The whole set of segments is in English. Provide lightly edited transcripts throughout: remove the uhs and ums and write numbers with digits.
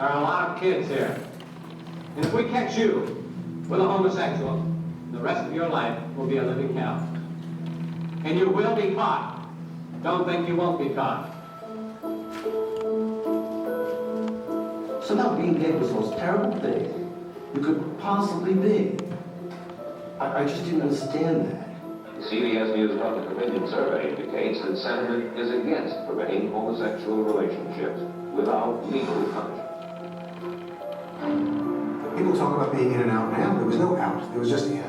There are a lot of kids here. And if we catch you with a homosexual, the rest of your life will be a living hell. And you will be caught. Don't think you won't be caught. So now being gay was the most terrible thing you could possibly be. I just didn't understand that. The CBS News Public Opinion Survey indicates that sentiment is against permitting homosexual relationships without legal punishment. People talk about being in and out now. There was no out. There was just in.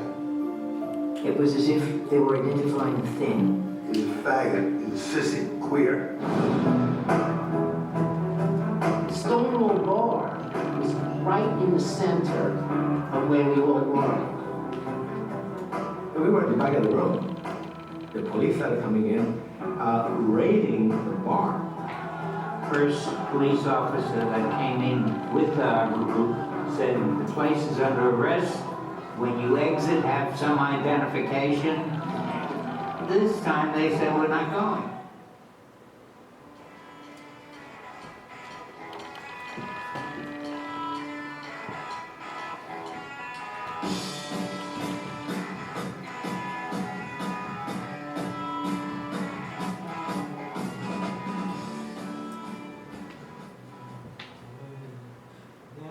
It was as if they were identifying a thing. He's a faggot. He's a sissy. Queer. Stonewall Bar was right in the center of where we all were. We were at the back of the room. The police started coming in, raiding the bar. First police officer that came in with our group said, the place is under arrest. When you exit, have some identification. This time they said, we're not going.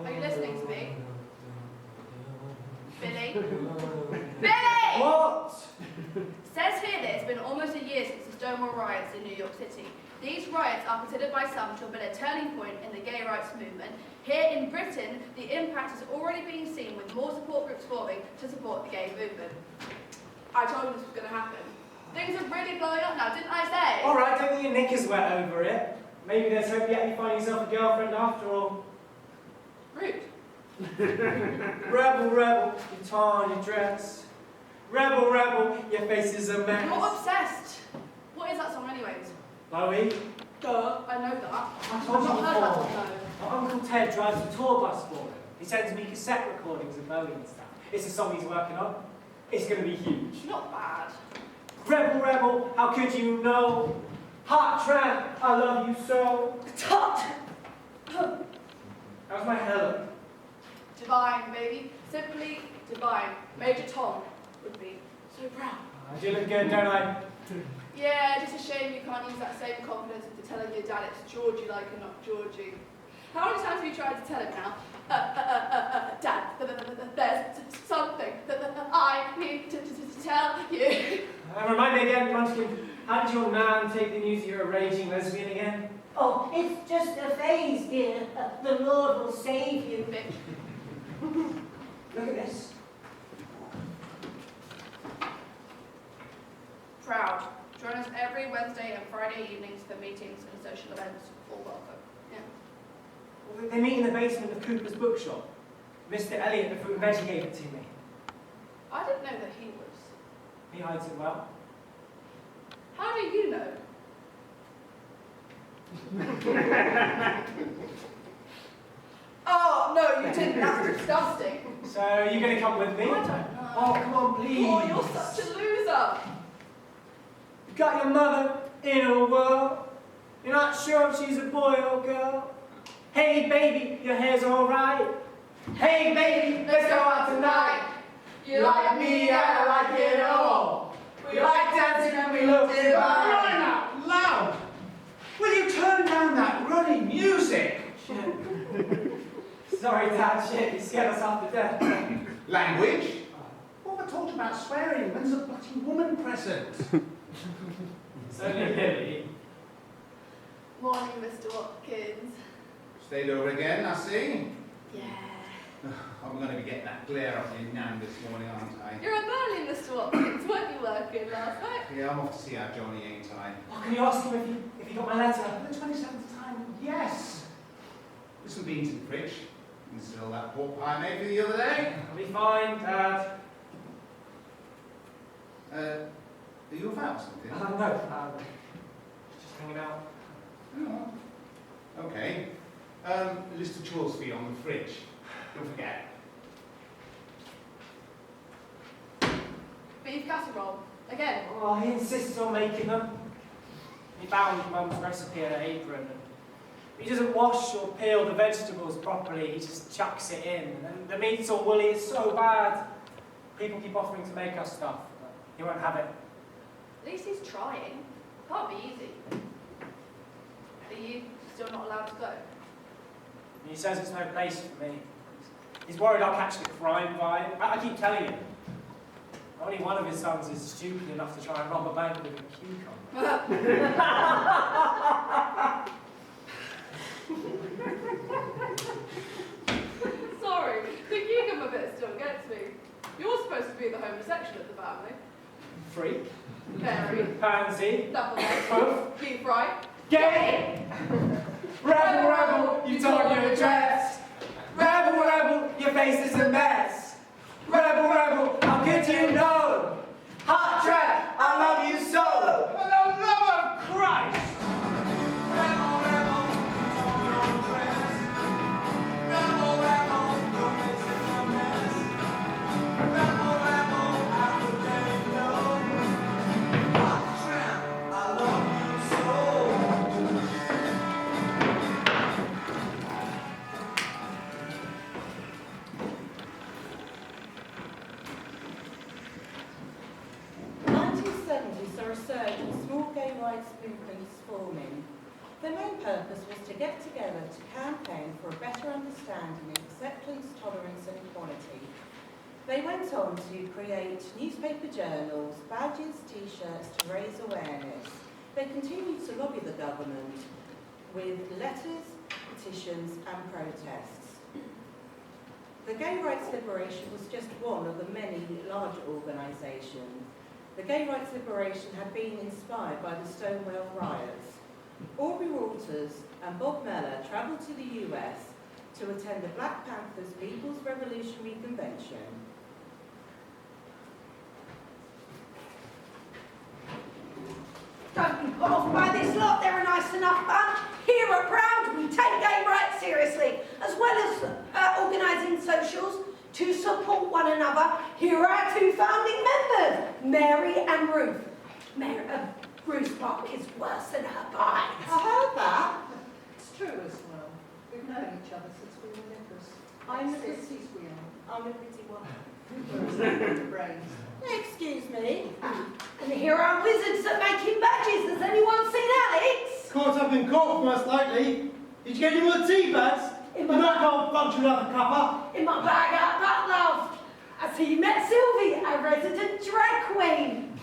Are you listening to me? Billy? Billy! What? Says here that it's been almost a year since the Stonewall riots in New York City. These riots are considered by some to have been a turning point in the gay rights movement. Here in Britain, the impact is already being seen with more support groups forming to support the gay movement. I told you this was going to happen. Things are really blowing up now, didn't I say? All right, don't get your knickers wet over it. Maybe there's hope yet you find yourself a girlfriend after all. Rude. Rebel, rebel, you torn your dress. Rebel, rebel, your face is a mess. You're obsessed. What is that song anyways? Bowie, Duh, I know that. I I've told you not heard that before. song, My Uncle Ted drives a tour bus for him. He sends me cassette recordings of Bowie and stuff. It's a song he's working on. It's going to be huge. no. Not bad. Rebel, rebel, how could you know? Hot tramp, I love you so. Tut! How's my hair look? Divine, baby. Simply divine. Major Tom would be so proud. I do look good, don't I? Yeah, just a shame you can't use that same confidence into telling your dad it's Georgie like and not Georgie. How many times have you tried to tell him now? Dad, there's something that I need to tell you. Remind me again, Munchkin, how did your nan take the news you're a raging lesbian again? Oh, it's just a phase, dear. The Lord will save you. Bitch. Look at this. Proud. Join us every Wednesday and Friday evenings for meetings and social events. All welcome. Yeah. Well, they meet in the basement of Cooper's bookshop. Mr. Elliot, the fruit and veggie, gave it to me. I didn't know that he was. He hides it well. How do you know? Oh, no, you didn't. That's disgusting. So, you going to come with me? I don't know. Oh, come on, please. Oh, you're such a loser. You got your mother in a whirl. You're not sure if she's a boy or girl. Hey, baby, your hair's all right. Hey, baby, let's go out tonight. You like me and I like it all. We like dancing and we look divine. Crying out loud! Will you turn down that ruddy music? Shit. Sorry, Dad, shit, you scared us half to death. Language? What we're talking about swearing? When's a bloody woman present? It's only Billy. Morning, Mr. Watkins. Stayed over again, I see. Yeah. I'm going to be getting that glare off your nan this morning, aren't I? You're up early, Mr. Watkins. Weren't you working last night? Yeah, I'm off to see how Johnny, ain't I? Oh, can you ask him if he got my letter? For the 27th time, yes. With some beans in the fridge. And still that pork pie I made for you the other day. I'll be fine, Dad. Are you about something? No, just hanging out. Oh, okay. A list of chores for you on the fridge. Don't forget. Beef casserole. Again. Oh, he insists on making them. He found Mum's recipe in her apron. He doesn't wash or peel the vegetables properly, he just chucks it in. And the meat's all woolly, it's so bad. People keep offering to make us stuff, but he won't have it. At least he's trying. Can't be easy. Are you still not allowed to go? And he says it's no place for me. He's worried I'll catch the crime vibe. I keep telling him. Only one of his sons is stupid enough to try and rob a bank with a cucumber. Sorry, the cucumber bit still gets me. You're supposed to be the homosexual of the family. Freak. Very. Pansy. Knucklehead. Poof. Keep right. Gay! Rebel, rebel, you torn your dress. Rebel, rebel, your face is a mess. Rebel, rebel, how could you know? Heart trap, I love you so. For the love of Christ! Rebel, rebel, you torn your dress. Rebel, rebel, your face is a mess. Rebel, rebel, how could you know? Heart trap, I love you so. Saw a surge of small gay rights movements forming. Their main purpose was to get together to campaign for a better understanding of acceptance, tolerance and equality. They went on to create newspaper journals, badges, t-shirts to raise awareness. They continued to lobby the government with letters, petitions and protests. The Gay Rights Liberation was just one of the many large organisations. The Gay Rights Liberation had been inspired by the Stonewall riots. Aubrey Walters and Bob Mellor travelled to the US to attend the Black Panthers People's Revolutionary Convention. Don't be put off by this lot, they're a nice enough bunch. Here at Proud, we take gay rights seriously, as well as organising socials to support one another. Here are our two founding members, Mary and Ruth. Ruth's bark is worse than her bite. I heard that. It's true as well. We've known each other since we were nippers. I'm the pretty, Sisters we are. I'm the pretty one. Whereas the brains. Excuse me. And here are wizards that make him badges. Has anyone seen Alex? Caught up in court, most likely. Did you get any more tea bags? In You might can't bunch another cuppa. In my bag out that love. I see you met Sylvie, our resident drag queen.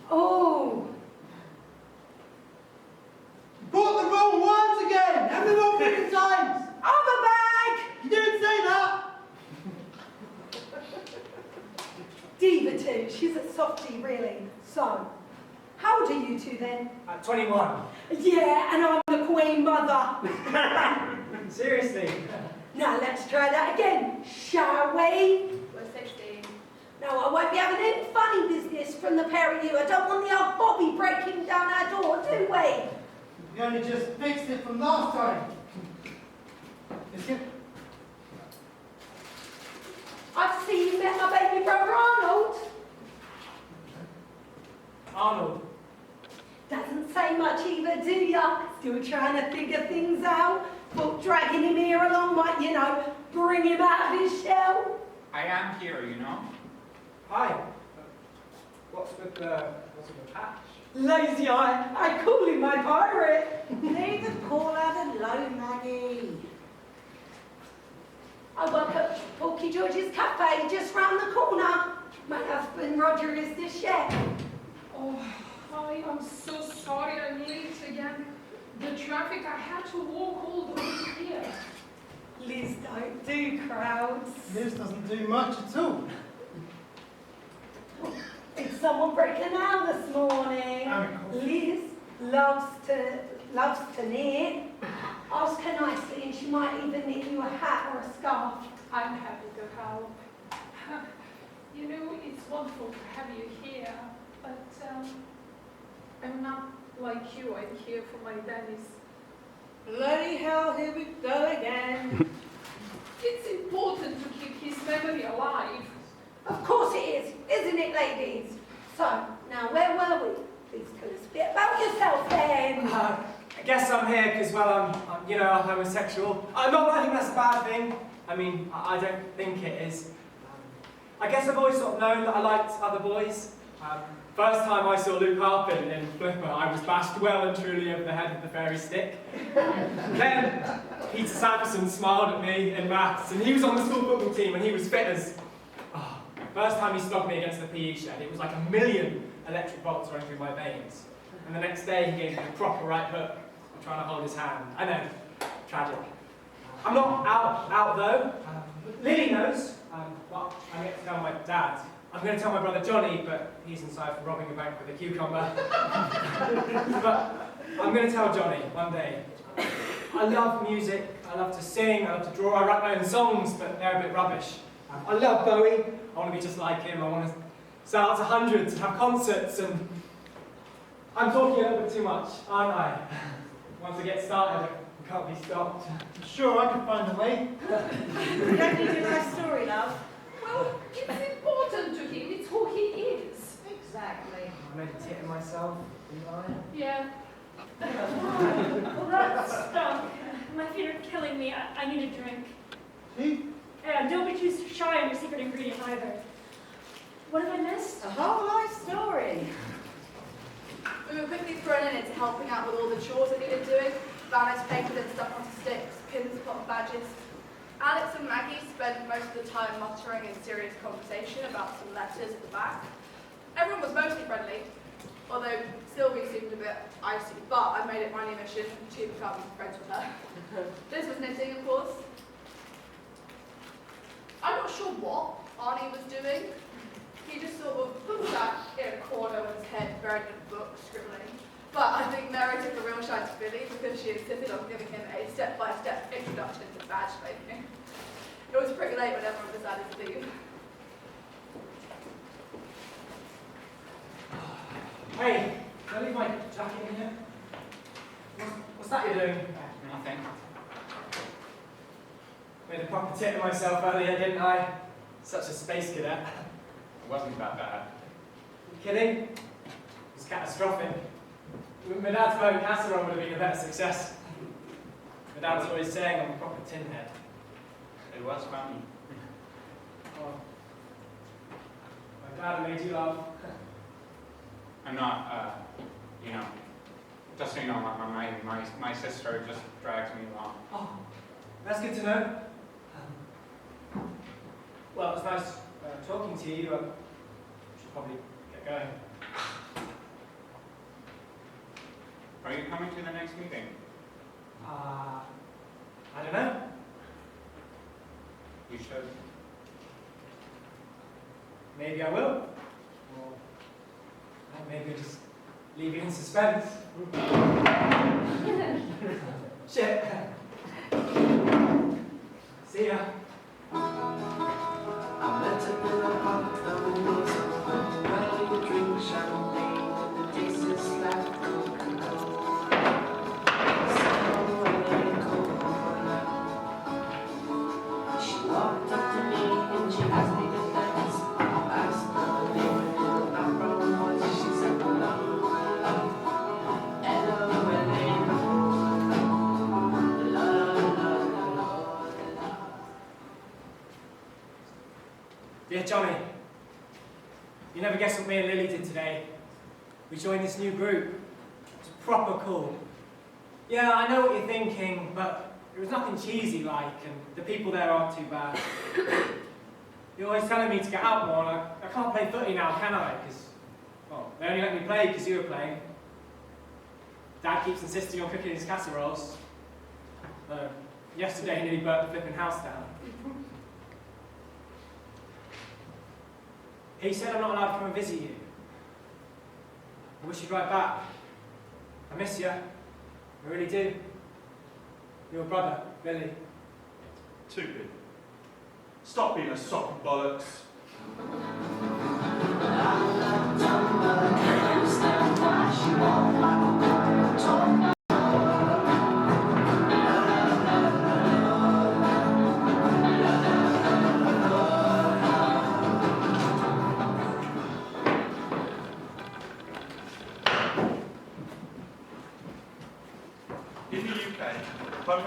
Oh. You bought the wrong ones again. How many more freaking times? Other bag. You didn't say that. Diva too. She's a softie, really. So, how old are you two then? 21. Yeah, and I'm the queen mother. Seriously? Now let's try that again, shall we? We're 16. No, I won't be having any funny business from the pair of you. I don't want the old Bobby breaking down our door, do we? You only just fixed it from last time. Is it? I've seen you met my baby brother Arnold. Arnold. Doesn't say much either, do ya? Still trying to figure things out. Thought dragging him here along might, bring him out of his shell. I am here, you know. Hi. What's with the patch? Lazy eye. I call him my pirate. Leave the call out alone, Maggie. I work at Porky George's Cafe just round the corner. My husband Roger is the chef. Oh, hi, I'm so sorry I'm late again. The traffic, I had to walk all the way here. Liz don't do crowds. Liz doesn't do much at all. Did someone break her nail this morning? Liz loves to knit. Ask her nicely and she might even knit you a hat or a scarf. I'm happy to help. It's wonderful to have you here, but I'm not like you. I'm here for my Dennis. Bloody hell, here we go again. It's important to keep his memory alive. Of course it is, isn't it, ladies? So, now where were we? Please tell us a bit about yourself then. guess I'm here because, well, I'm homosexual. Not that I think that's a bad thing. I mean, I don't think it is. I guess I've always sort of known that I liked other boys. First time I saw Luke Harpin in Flipper, I was bashed well and truly over the head with the fairy stick. Then Peter Sanderson smiled at me in maths, and he was on the school football team, and he was fit as... Oh, first time he slogged me against the PE shed, it was like 1,000,000 electric bolts running through my veins. And the next day, he gave me a proper right hook. I'm trying to hold his hand. I know, tragic. I'm not out though. Lily knows. Well, I get to tell my dad. I'm going to tell my brother Johnny, but he's inside for robbing a bank with a cucumber. But I'm going to tell Johnny one day. I love music. I love to sing. I love to draw. I write my own songs, but they're a bit rubbish. I love Bowie. I want to be just like him. I want to sell out to hundreds and have concerts. And I'm talking a little bit too much, aren't I? Once I get started, I can't be stopped. Sure, I can find a way. You don't need a nice story, love. Well, it's important to him. It's who he is. Exactly. I made a tit of myself, didn't I? Yeah. That's stunk. My feet are killing me. I need a drink. See? And don't be too shy on your secret ingredient either. What have I missed? A whole life story. We were quickly thrown into helping out with all the chores that needed doing. Banners painted and stuff onto sticks, pins put on badges. Alex and Maggie spent most of the time muttering in serious conversation about some letters at the back. Everyone was mostly friendly, although Sylvie seemed a bit icy, but I made it my new mission to become friends with her. This was knitting, of course. I'm not sure what Arnie was doing. He just sort of sat in a corner with his head buried in a book, scribbling. But I think Mary took a real shine to Billy because she insisted on giving him a step-by-step introduction to badge making. It was pretty late when everyone decided to leave. Hey, can I leave my jacket in here? What's that you're doing? Nothing. Made a proper tit of myself earlier, didn't I? Such a space cadet. It wasn't that bad. You kidding? It was catastrophic. My dad's bone casserole would have been a better success. My dad was always saying I'm a proper tin head. It was funny. Oh. My dad made you laugh. I'm not, just so you know, my sister just drags me along. Oh, that's good to know. Well, it's nice talking to you. Should probably get going. Are you coming to the next meeting? I don't know. You should. Maybe I will. Or maybe I'll just leave you in suspense. Shit. See ya. I met her in a park, the windows open, where you drink champagne and the taste is like coconut. She walked up to me and she asked me to dance. I asked her name and I brown voice. She said hello, Dear Johnny, you never guess what me and Lily did today. We joined this new group. It's proper cool. Yeah, I know what you're thinking, but it was nothing cheesy like, and the people there aren't too bad. You're always telling me to get out more, and I can't play footy now, can I? Because, well, they only let me play because you were playing. Dad keeps insisting on cooking his casseroles. Though, yesterday he nearly burnt the flipping house down. He said I'm not allowed to come and visit you. I wish you'd write back. I miss you. I really do. Your brother, Billy. Stupid. Stop being a sock and bollocks.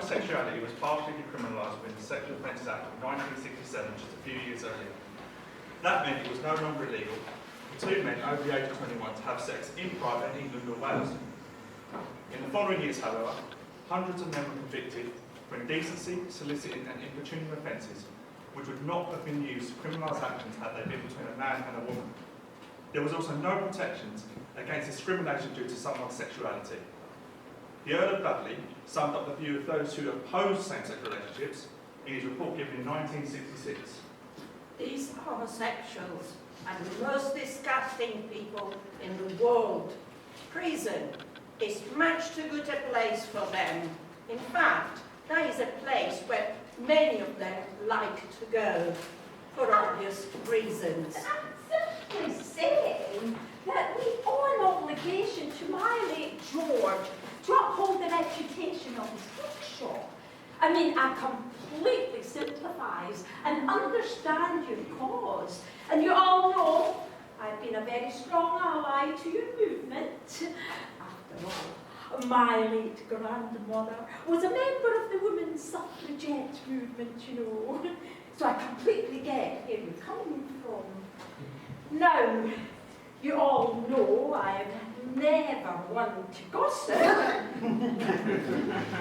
homosexuality was partially decriminalised within the Sexual Offences Act of 1967, just a few years earlier. That meant it was no longer illegal for two men over the age of 21 to have sex in private in England or Wales. In the following years, however, hundreds of men were convicted for indecency, soliciting and importuning offences which would not have been used to criminalise actions had they been between a man and a woman. There was also no protections against discrimination due to someone's sexuality. The Earl of Dudley summed up the view of those who opposed same-sex relationships in his report given in 1966. These homosexuals are the most disgusting people in the world. Prison is much too good a place for them. In fact, that is a place where many of them like to go, for obvious reasons. I'm simply saying that we owe an obligation to my late George to uphold the reputation of his bookshop. I mean, I completely sympathise and understand your cause. And you all know I've been a very strong ally to your movement. After all, my late grandmother was a member of the women's suffragette movement, you know. So I completely get where you're coming from. Now, you all know I am never one to gossip.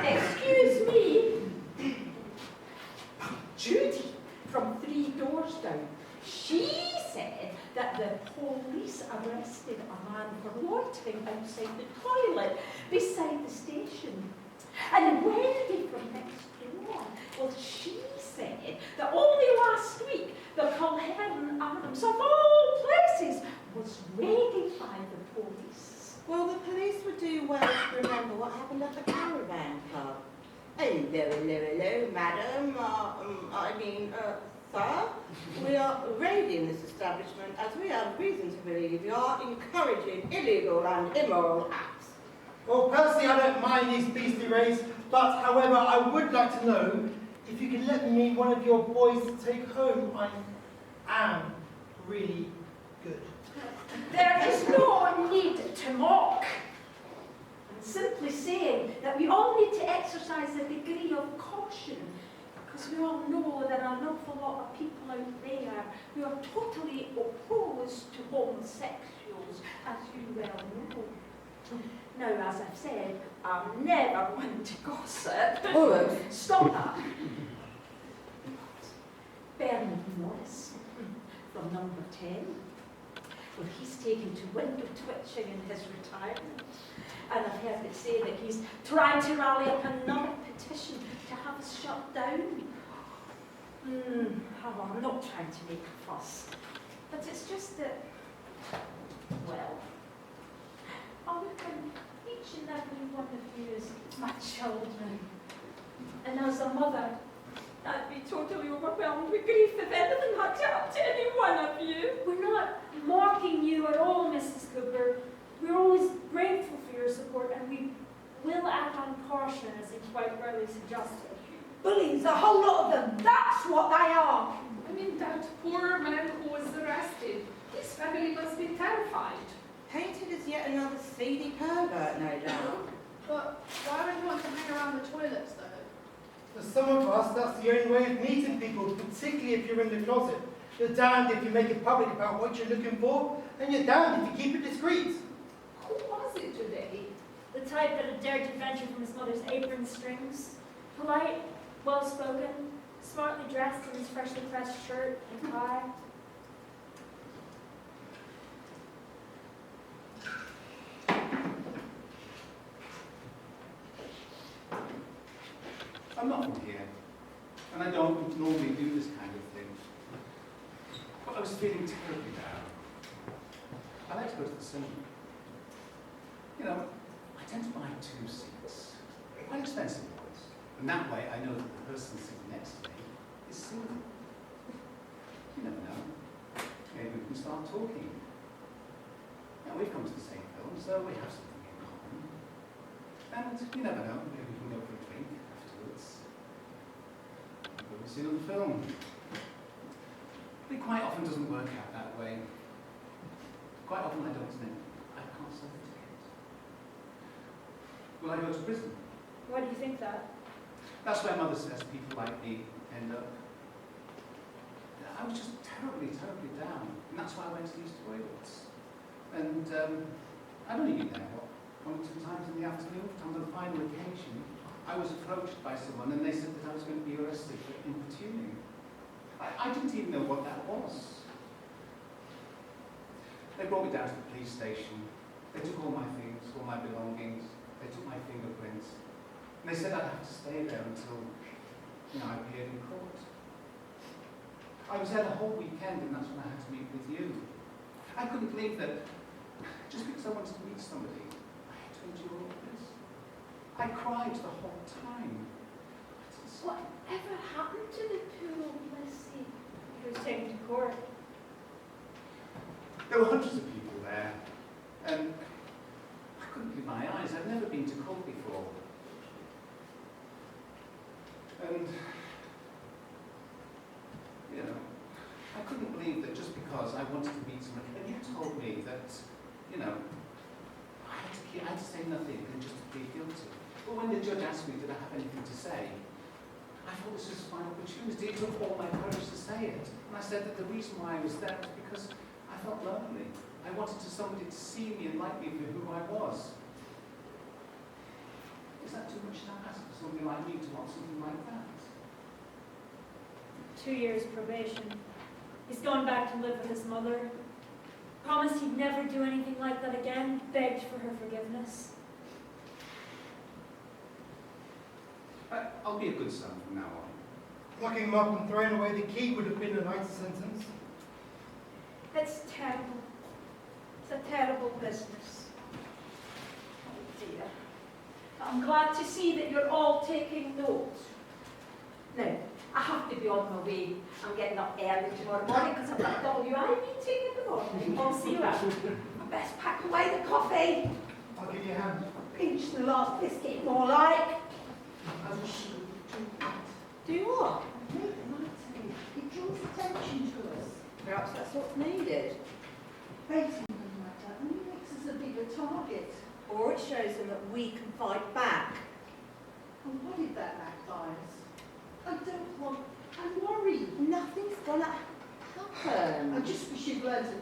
Excuse me. Judy, from 3 doors down, she said that the police arrested a man for loitering outside the toilet beside the station. And Wendy from next door, well, she said that only last week the Culhern Adams, of all places, was raided by the police. Well, the police would do well to remember what happened at the Caravan Club. Hello, madam. Sir, we are raiding this establishment as we have reason to believe you are encouraging illegal and immoral acts. Well, personally, I don't mind these beastly raids, but however, I would like to know if you could let me one of your boys to take home. I am really good. There is no need to mock. I'm simply saying that we all need to exercise a degree of caution, because we all know there are an awful lot of people out there who are totally opposed to homosexuals, as you well know. Now, as I've said, I'm never one to gossip. Oh, Stop that. Bernard Morris, from number 10. Well, he's taken to window twitching in his retirement. And I've heard it say that he's trying to rally up another petition to have us shut down. Oh, I'm not trying to make a fuss. But it's just that, well, I look on each and every one of you as my children. And as a mother, I'd be totally overwhelmed with grief if anything had to happen to any one of you. We're not mocking you at all, Mrs. Cooper. We're always grateful for your support, and we will act on caution, as you quite rightly suggested. Bullies, a whole lot of them. That's what they are. I mean, that poor man who was arrested, his family must be terrified. Painted as yet another seedy pervert, no doubt. But why would you want to hang around the toilets, though? For some of us, that's the only way of meeting people, particularly if you're in the closet. You're damned if you make it public about what you're looking for, and you're damned if you keep it discreet. Who was it today? The type that had dared to venture from his mother's apron strings. Polite, well-spoken, smartly dressed in his freshly pressed shirt and tie. I'm not from here, and I don't normally do this kind of thing. But I was feeling terribly down. I like to go to the cinema. You know, I tend to buy 2 seats, quite expensive ones, and that way I know that the person sitting next to me is single. You never know. Maybe we can start talking. Now, we've come to the same film, so we have something in common. And you never know, maybe we can go for a drink afterwards. What we've seen on the film. It quite often doesn't work out that way. Quite often I don't think I can't sell the ticket. Will I go to prison? Why do you think that? That's where Mother says people like me end up. I was just terribly, terribly down. And that's why I went to these toilets. And I'd only been there, what, 1 or 2 times in the afternoon. On the final occasion, I was approached by someone and they said that I was going to be arrested for importuning. I didn't even know what that was. They brought me down to the police station. They took all my things, all my belongings. They took my fingerprints. And they said I'd have to stay there until, I appeared in court. I was there the whole weekend, and that's when I had to meet with you. I couldn't believe that just because I wanted to meet somebody, I had to endure all this. I cried the whole time. Whatever happened to the poor old Lissy? He was taken to court. There were hundreds of people there, and I couldn't believe my eyes. I'd never been to court before. And, I couldn't believe that just because I wanted to meet someone, and you told me that, I had to say nothing and just to plead guilty. But when the judge asked me, did I have anything to say, I thought this was my opportunity. It took all my courage to say it. And I said that the reason why I was there was because I felt lonely. I wanted somebody to see me and like me for who I was. Is that too much to ask for somebody like me to want something like that? 2 years probation. He's gone back to live with his mother. Promised he'd never do anything like that again. Begged for her forgiveness. I'll be a good son from now on. Locking him up and throwing away the key would have been a nice sentence. It's terrible. It's a terrible business. Oh dear. I'm glad to see that you're all taking notes. Now, I have to be on my way. I'm getting up early tomorrow morning because I've got a WI meeting in the morning. I'll see you after. I best pack away the coffee. I'll give you a hand. Pinch the last biscuit more like. Do what? It draws attention to us. Perhaps that's what's needed. Baiting them like that only makes us a bigger target. Or it shows them that we can fight back. And what if that backfires? I don't want... I'm worried. Nothing's gonna happen. I just wish you'd learned to...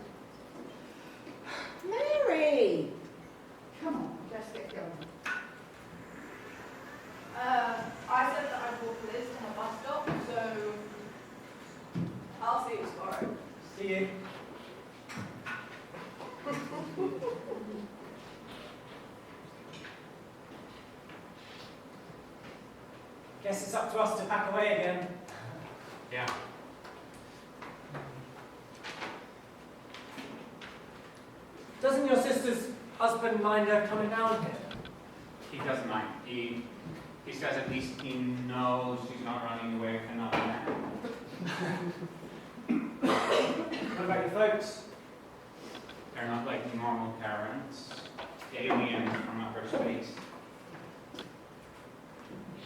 Mary! Come on, let's get going. I said that I'd walk Liz to her bus stop, so I'll see you tomorrow. See you. Guess it's up to us to pack away again. Yeah. Doesn't your sister's husband mind her coming down here? He doesn't mind. He says at least he knows she's not running away with another man. What about your folks? They're not like normal parents. Aliens from outer space.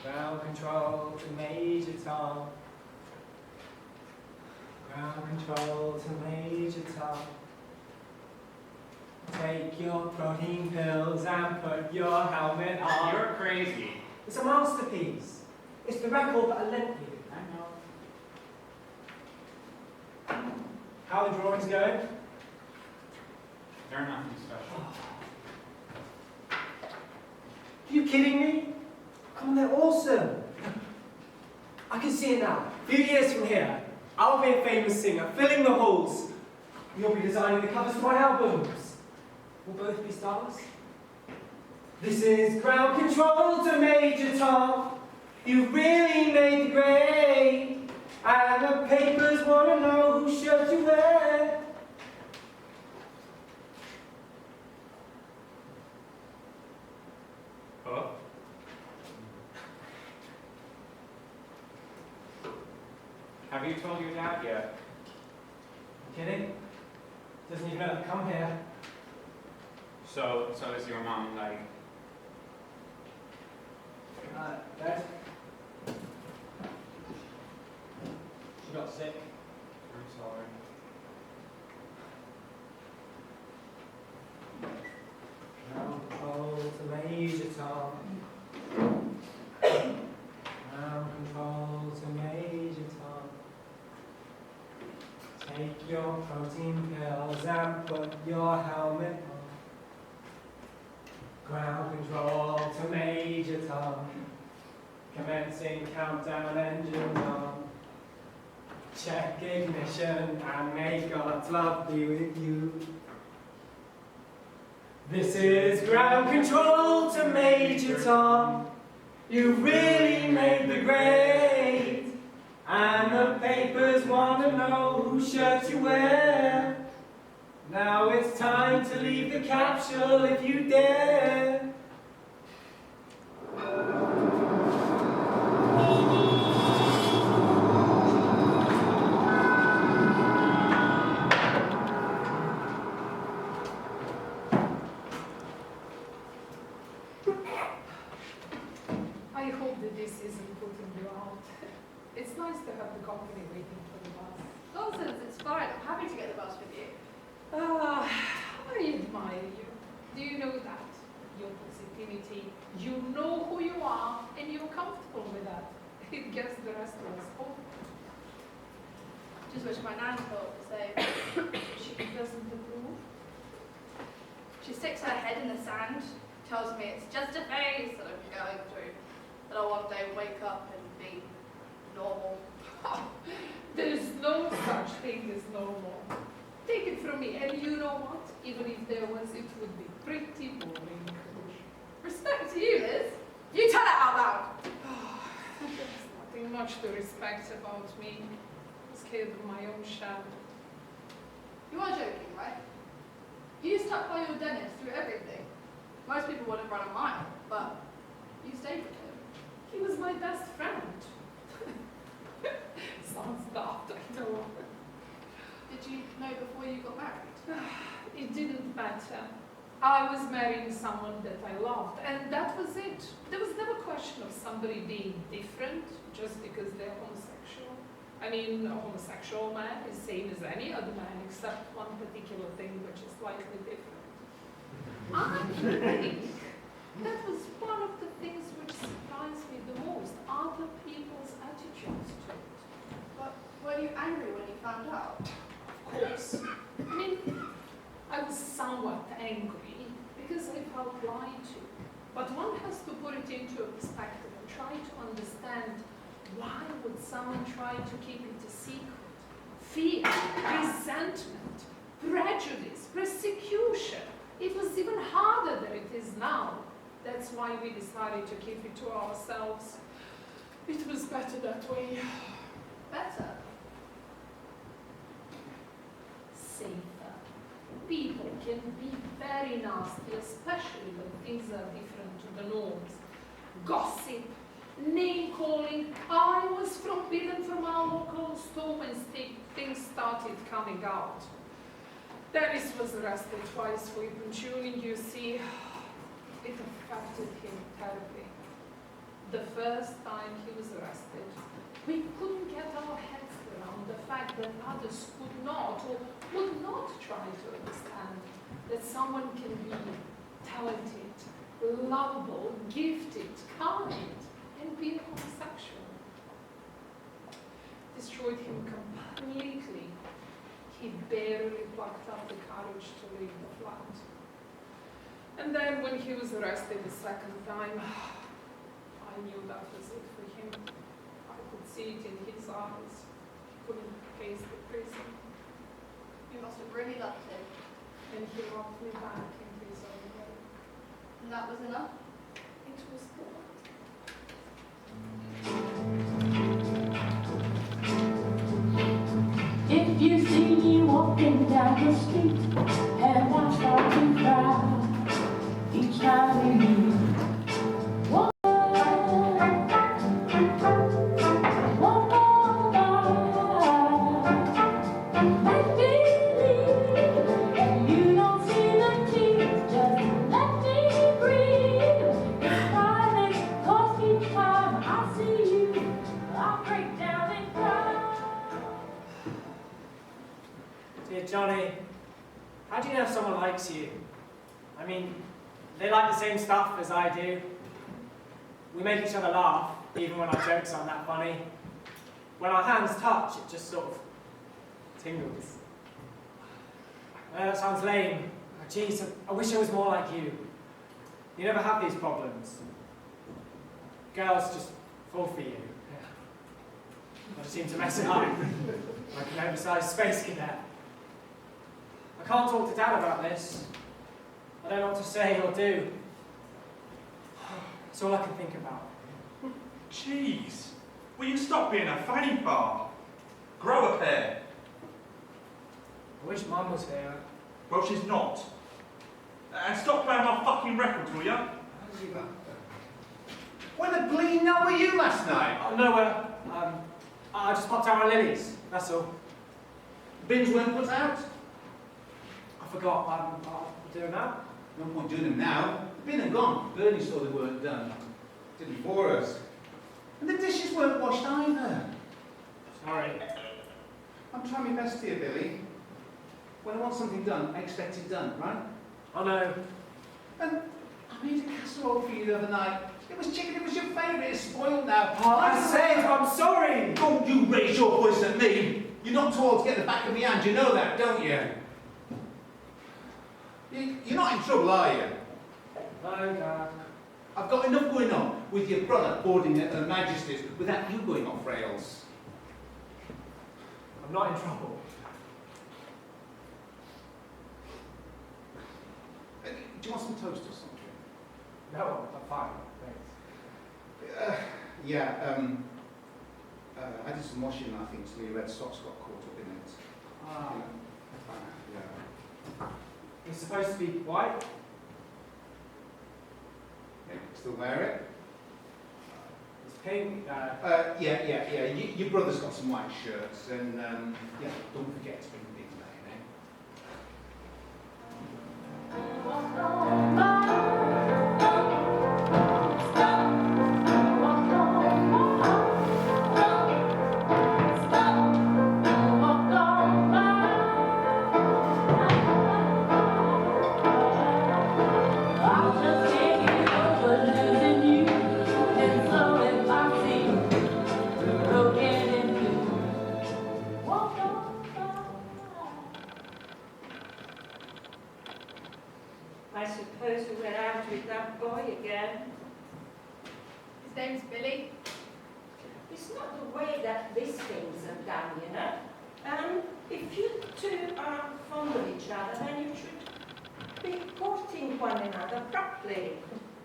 Ground control to Major Tom. Ground control to Major Tom. Take your protein pills and put your helmet on. You're crazy. It's a masterpiece. It's the record that I lent you. I know. How are the drawings going? They're nothing special. Are you kidding me? Come on, they're awesome. I can see it now. A few years from here, I'll be a famous singer, filling the halls. You'll be designing the covers for my albums. We'll both be stars. This is ground control to Major Tom. You really made the grade. And the papers want to know whose shirt you wear. Hello? Have you told your dad yet? Kidding? Doesn't even know to come here. So is your mom like... Dad? She got sick. I'm sorry. Ground control to Major Tom. Ground protein pills and put your helmet on. Ground control to Major Tom. Commencing countdown, engine on. Check ignition and may God's love be with you. This is ground control to Major Tom. You've really made the grade. And the papers want to know whose shirt you wear. Now it's time to leave the capsule if you dare. I hope that this isn't putting you out. It's nice to have the company waiting for the bus. Nonsense, it's fine. I'm happy to get the bus with you. I admire you. Do you know that? Your positivity, you know who you are, and you're comfortable with that. It gets the rest of us home. Just wish my nan thought the same. She doesn't approve. She sticks her head in the sand, tells me it's just a phase that I'm going through, that I'll one day wake up and be normal. There's no such thing as normal. Take it from me, and you know what? Even if there was, it would be pretty boring. Respect to you, Liz. You tell it out loud. There's nothing much to respect about me. I'm scared of my own shadow. You are joking, right? You stuck by your dentist through everything. Most people wouldn't run a mile, but you stayed with him. He was my best friend. Sounds daft, I know. Did you know before you got married? It didn't matter. I was marrying someone that I loved, and that was it. There was never a question of somebody being different just because they're homosexual. I mean, a homosexual man is same as any other man, except one particular thing which is slightly different. I think that was one of the things which surprised me the most, other people's attitudes to it. But were you angry when you found out? Of course. I mean, I was somewhat angry because I felt lied to. But one has to put it into a perspective and try to understand why would someone try to keep it a secret? Fear, resentment, prejudice, persecution. It was even harder than it is now. That's why we decided to keep it to ourselves. It was better that way. Better? Safer. People can be very nasty, especially when things are different to the norms. Gossip, name-calling. I was forbidden from our local store when things started coming out. Dennis was arrested twice for importuning, you see. It affected him terribly. The first time he was arrested, we couldn't get our heads around the fact that others could not or would not try to understand that someone can be talented, lovable, gifted, kind, and be a homosexual. Destroyed him completely. He barely plucked up the courage to leave the flat. And then when he was arrested the second time, I knew that was it for him. I could see it in his eyes. He couldn't face the prison. You must have really loved him. And he locked me back in his own way. And that was enough? It was good. If you see me walking down the street and I start to cry each time we meet, one more night, make believe, and you don't see the tears, just let me breathe. It's fine, cause each time I see you, I break down and cry. Dear Johnny, how do you know if someone likes you? I mean, they like the same stuff as I do. We make each other laugh, even when our jokes aren't that funny. When our hands touch, it just sort of tingles. That sounds lame. Oh, jeez, I wish I was more like you. You never have these problems. Girls just fall for you. I just seem to mess it up, like an oversized space cadet. I can't talk to Dad about this. I don't know what to say or do. It's all I can think about. Jeez, will you stop being a fanny bar? Grow a pair. I wish Mum was here. Well, she's not. And stop playing my fucking records, will ya? When the bleeding hell were you last night? Oh, nowhere. I just popped out on Lily's, that's all. Bins weren't put out? I forgot. I'll do them now. No point doing them now. Bin and gone. Bernie saw they weren't done. Did before us. And the dishes weren't washed either. Sorry. I'm trying my best here, Billy. When I want something done, I expect it done, right? I know. And I made a casserole for you the other night. It was chicken, it was your favourite, it's spoiled now. Oh, I said, I'm sorry! Don't you raise your voice at me! You're not tall to get the back of my hand, you know that, don't you? You're not in trouble, are you? No, Dad. I've got enough going on with your brother boarding at Her Majesty's without you going off rails. I'm not in trouble. Do you want some toast or something? No, I'm fine. Thanks. I did some washing, I think, so your red socks got caught up in it. Ah. Yeah. It's supposed to be white? Yeah, still wear it? It's pink. Yeah. Your brother's got some white shirts, and yeah, don't forget to bring the big man, I suppose we went out with that boy again. His name's Billy. It's not the way that these things are done, you know. If you two are fond of each other, then you should be courting one another properly.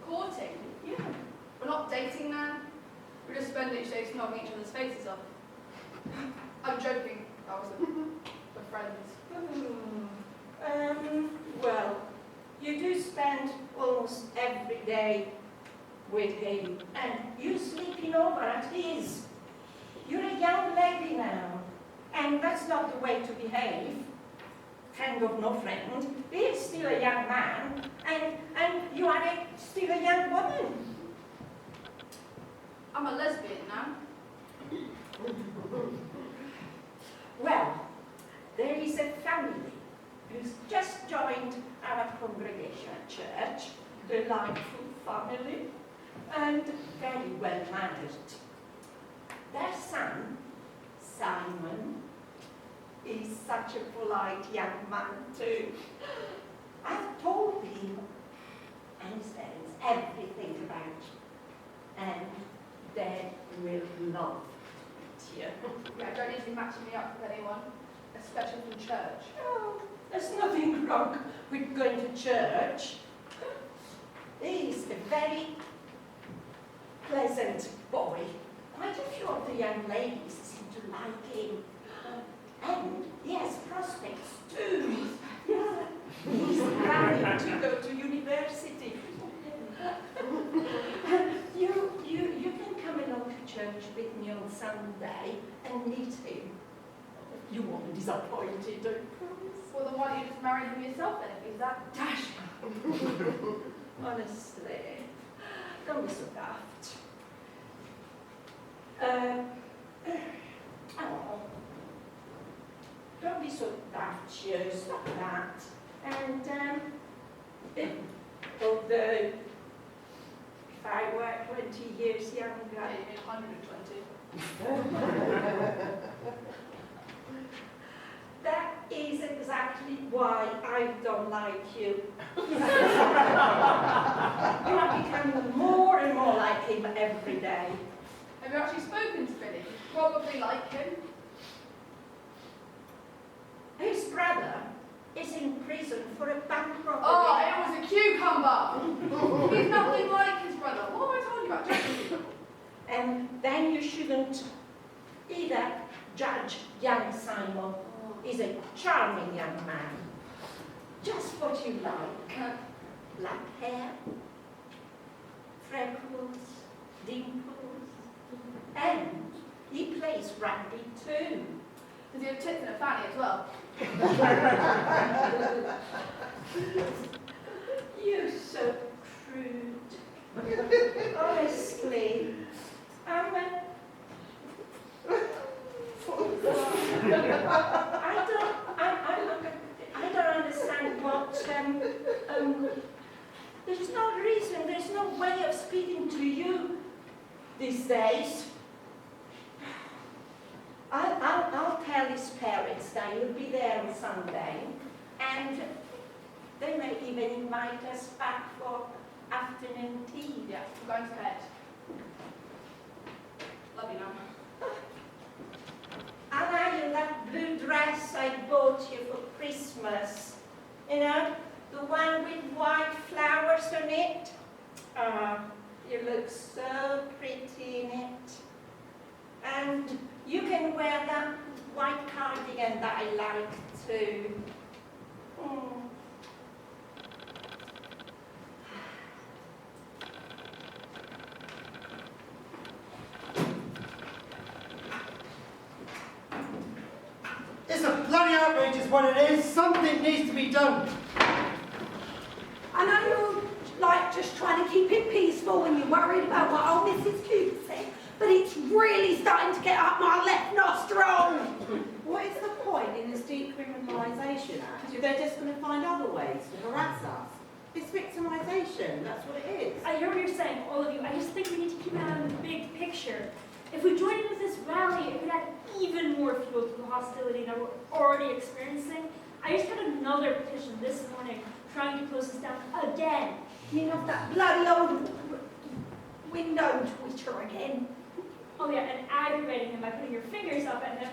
Courting? Yeah. We're not dating, Nan. We just spend each day snogging each other's faces off. I'm joking. We're friends. Well, you do spend almost every day with him, and you sleeping over at his. You're a young lady now, and that's not the way to behave. Friend of no friend. He is still a young man, and you are still a young woman. I'm a lesbian now. Well, there is a family who's just joined our congregation at church, delightful family, and very well mannered. Their son, Simon, is such a polite young man too. I've told him and his parents everything about you, and they will love it. Yeah, don't usually match me up with anyone, especially from church. Oh, there's nothing wrong with going to church. He's a very pleasant boy. Quite a few of the young ladies seem to like him. And he has prospects too. Yeah. He's planning to go to university. You can come along to church with me on Sunday and meet him. You won't be disappointed, I promise. Well, then why don't you just marry him yourself then, if he's that dash? Honestly, don't be so daft. Don't be so daft, you. Stop that. And, although, if I were 20 years younger... 120. that is exactly why I don't like you. You are becoming more and more like him every day. Have you actually spoken to Billy? Probably like him. His brother is in prison for a bank robbery. Oh, it was a cucumber. He's nothing like his brother. What am I talking about? Just And then you shouldn't either judge young Simon. He's a charming young man. Just what you like. Black hair, freckles, dimples, and he plays rugby too. Does he have tits and a fanny as well? You're so crude. Honestly, I don't understand what, there's no reason, there's no way of speaking to you these days. I'll tell his parents that you'll be there on Sunday, and they may even invite us back for afternoon tea. Yeah, I'm going to bed. Love you now. I'll have you that blue dress I bought you for Christmas. You know, the one with white flowers on it. You look so pretty in it. And you can wear that white cardigan that I like too. It's a bloody outrage is what it is. Something needs to be done. I know you're like just trying to keep it peaceful when you're worried about what old Mrs. Cooper said, but it's really starting to get up my left nostril. What is the point in this Decriminalisation Act if they're just going to find other ways to harass us? It's victimisation, that's what it is. I hear what you're saying, all of you. I just think we need to keep an eye on the big picture. If we join in with this rally, it could add even more fuel to the hostility that we're already experiencing. I just had another petition this morning trying to close us down again. You know, that bloody old window twitcher again. Oh yeah, and aggravating him by putting your fingers up at him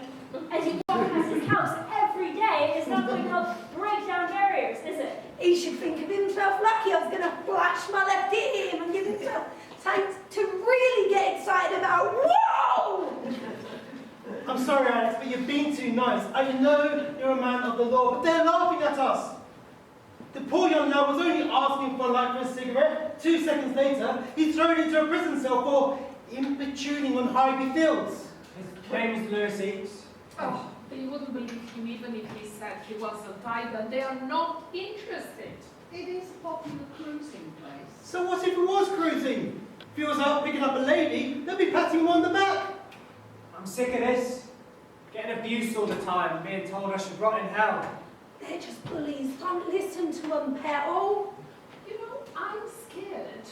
as you walk past his house every day is not going to help break down barriers, is it? He should think of himself lucky I was going to flash my left ear at him and give himself time to really get excited about, whoa! I'm sorry, Alex, but you're being too nice. I know you're a man of the law, but they're laughing at us. The poor young man was only asking for a light for a cigarette. 2 seconds later, he's thrown into a prison cell for importuning on Highby Fields. His name is Lewis. Oh, they wouldn't believe him even if he said he was a tiger. They are not interested. It is a popular cruising place. So what if he was cruising? If he was out picking up a lady, they'd be patting him on the back. I'm sick of this. Getting abused all the time and being told I should rot in hell. They're just bullies. Don't listen to them, Petal. You know, I'm scared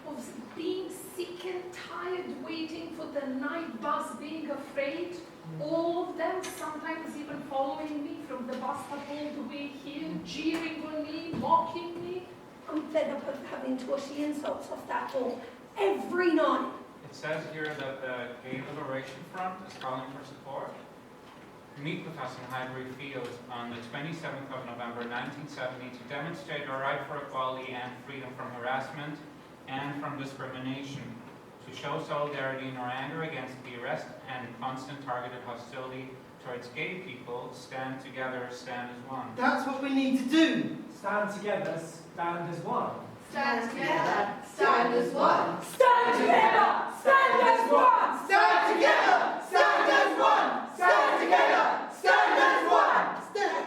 of being sick and tired, waiting for the night bus, being afraid. All of them sometimes even following me from the bus stop all the way here, jeering on me, mocking me. I'm fed up of having to wash the insults off that wall every night. It says here that the Gay Liberation Front is calling for support. Meet with us in Highbury Field on the 27th of November 1970 to demonstrate our right for equality and freedom from harassment and from discrimination, to show solidarity in our anger against the arrest and constant targeted hostility towards gay people. Stand together, stand as one. That's what we need to do. Stand together, stand as one. Stand together, stand as one. Stand together, stand as one. Stand together, stand as one. Stand together, stand as one. Stand.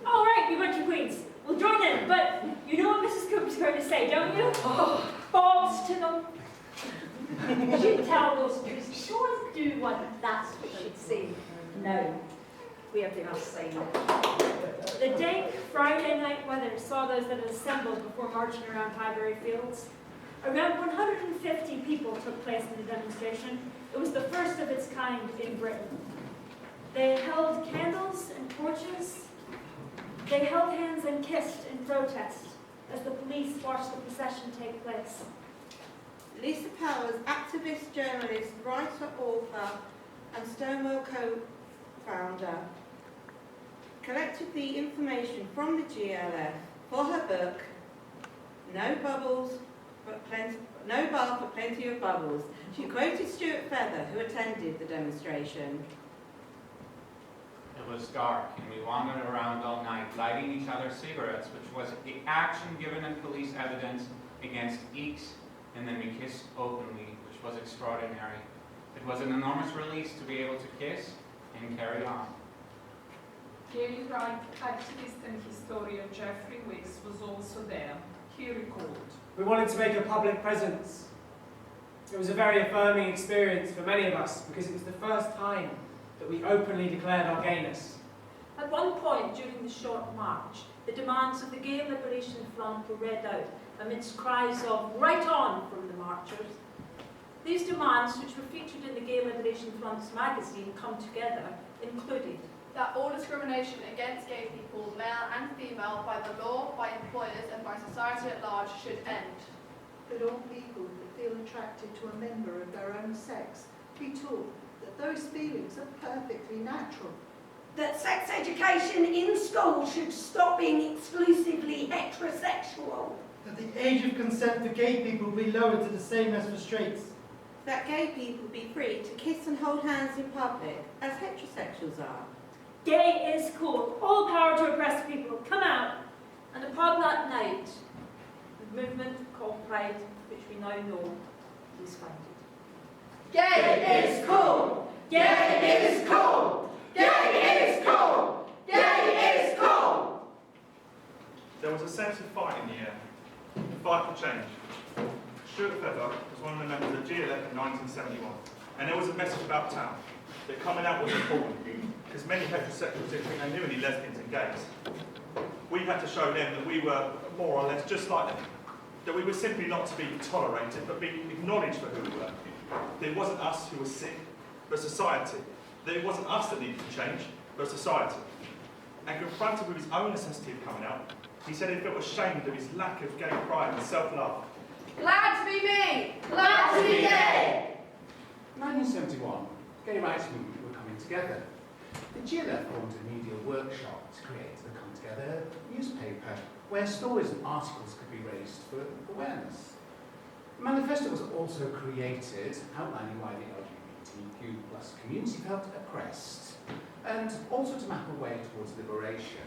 All right, you bunch of queens. We'll join in, but you know what Mrs. Cooper's going to say, don't you? Oh, balls to them. You should tell those trees, sure do what that's what she'd say. No, we have been saying that. The dank Friday night weather saw those that had assembled before marching around Highbury Fields. Around 150 people took place in the demonstration. It was the first of its kind in Britain. They held candles and torches They held hands and kissed in protest as the police watched the procession take place. Lisa Powers, activist, journalist, writer, author, and Stonewall co-founder, collected the information from the GLF for her book, No Bar but Plenty of Bubbles. She quoted Stuart Feather, who attended the demonstration. It was dark, and we wandered around all night, lighting each other cigarettes, which was the action given in police evidence against Eakes, and then we kissed openly, which was extraordinary. It was an enormous release to be able to kiss and carry on. Gay rights activist and historian Jeffrey Wicks was also there. He recalled. We wanted to make a public presence. It was a very affirming experience for many of us because it was the first time that we openly declared our gayness. At one point during the short march, the demands of the Gay Liberation Front were read out amidst cries of "Right on" from the marchers. These demands, which were featured in the Gay Liberation Front's magazine, Come Together, included that all discrimination against gay people, male and female, by the law, by employers and by society at large should end. That all people that feel attracted to a member of their own sex be taught that those feelings are perfectly natural. That sex education in school should stop being exclusively heterosexual. That the age of consent for gay people be lowered to the same as for straights. That gay people be free to kiss and hold hands in public, as heterosexuals are. Gay is cool. All power to oppressed people. Come out. And upon that night, the movement called Pride, which we now know, was founded. Gay is cool! Gay is cool! Gay is cool! Gay is cool! There was a sense of fight in the air, a fight for change. Stuart Feather was one of the members of GLF in 1971, and there was a message about town that coming out was important, because many heterosexuals didn't think they knew any lesbians and gays. We had to show them that we were more or less just like them, that we were simply not to be tolerated, but be acknowledged for who we were. That it wasn't us who was sick, but society. That it wasn't us that needed to change, but society. And confronted with his own necessity of coming out, he said he felt ashamed of his lack of gay pride and self-love. Glad to be me! Glad to be gay! In 1971, gay rights movement were coming together. The GLF formed a media workshop to create the Come Together newspaper, where stories and articles could be raised for awareness. The manifesto was also created, outlining why the LGBTQ+ community felt oppressed, and also to map a way towards liberation.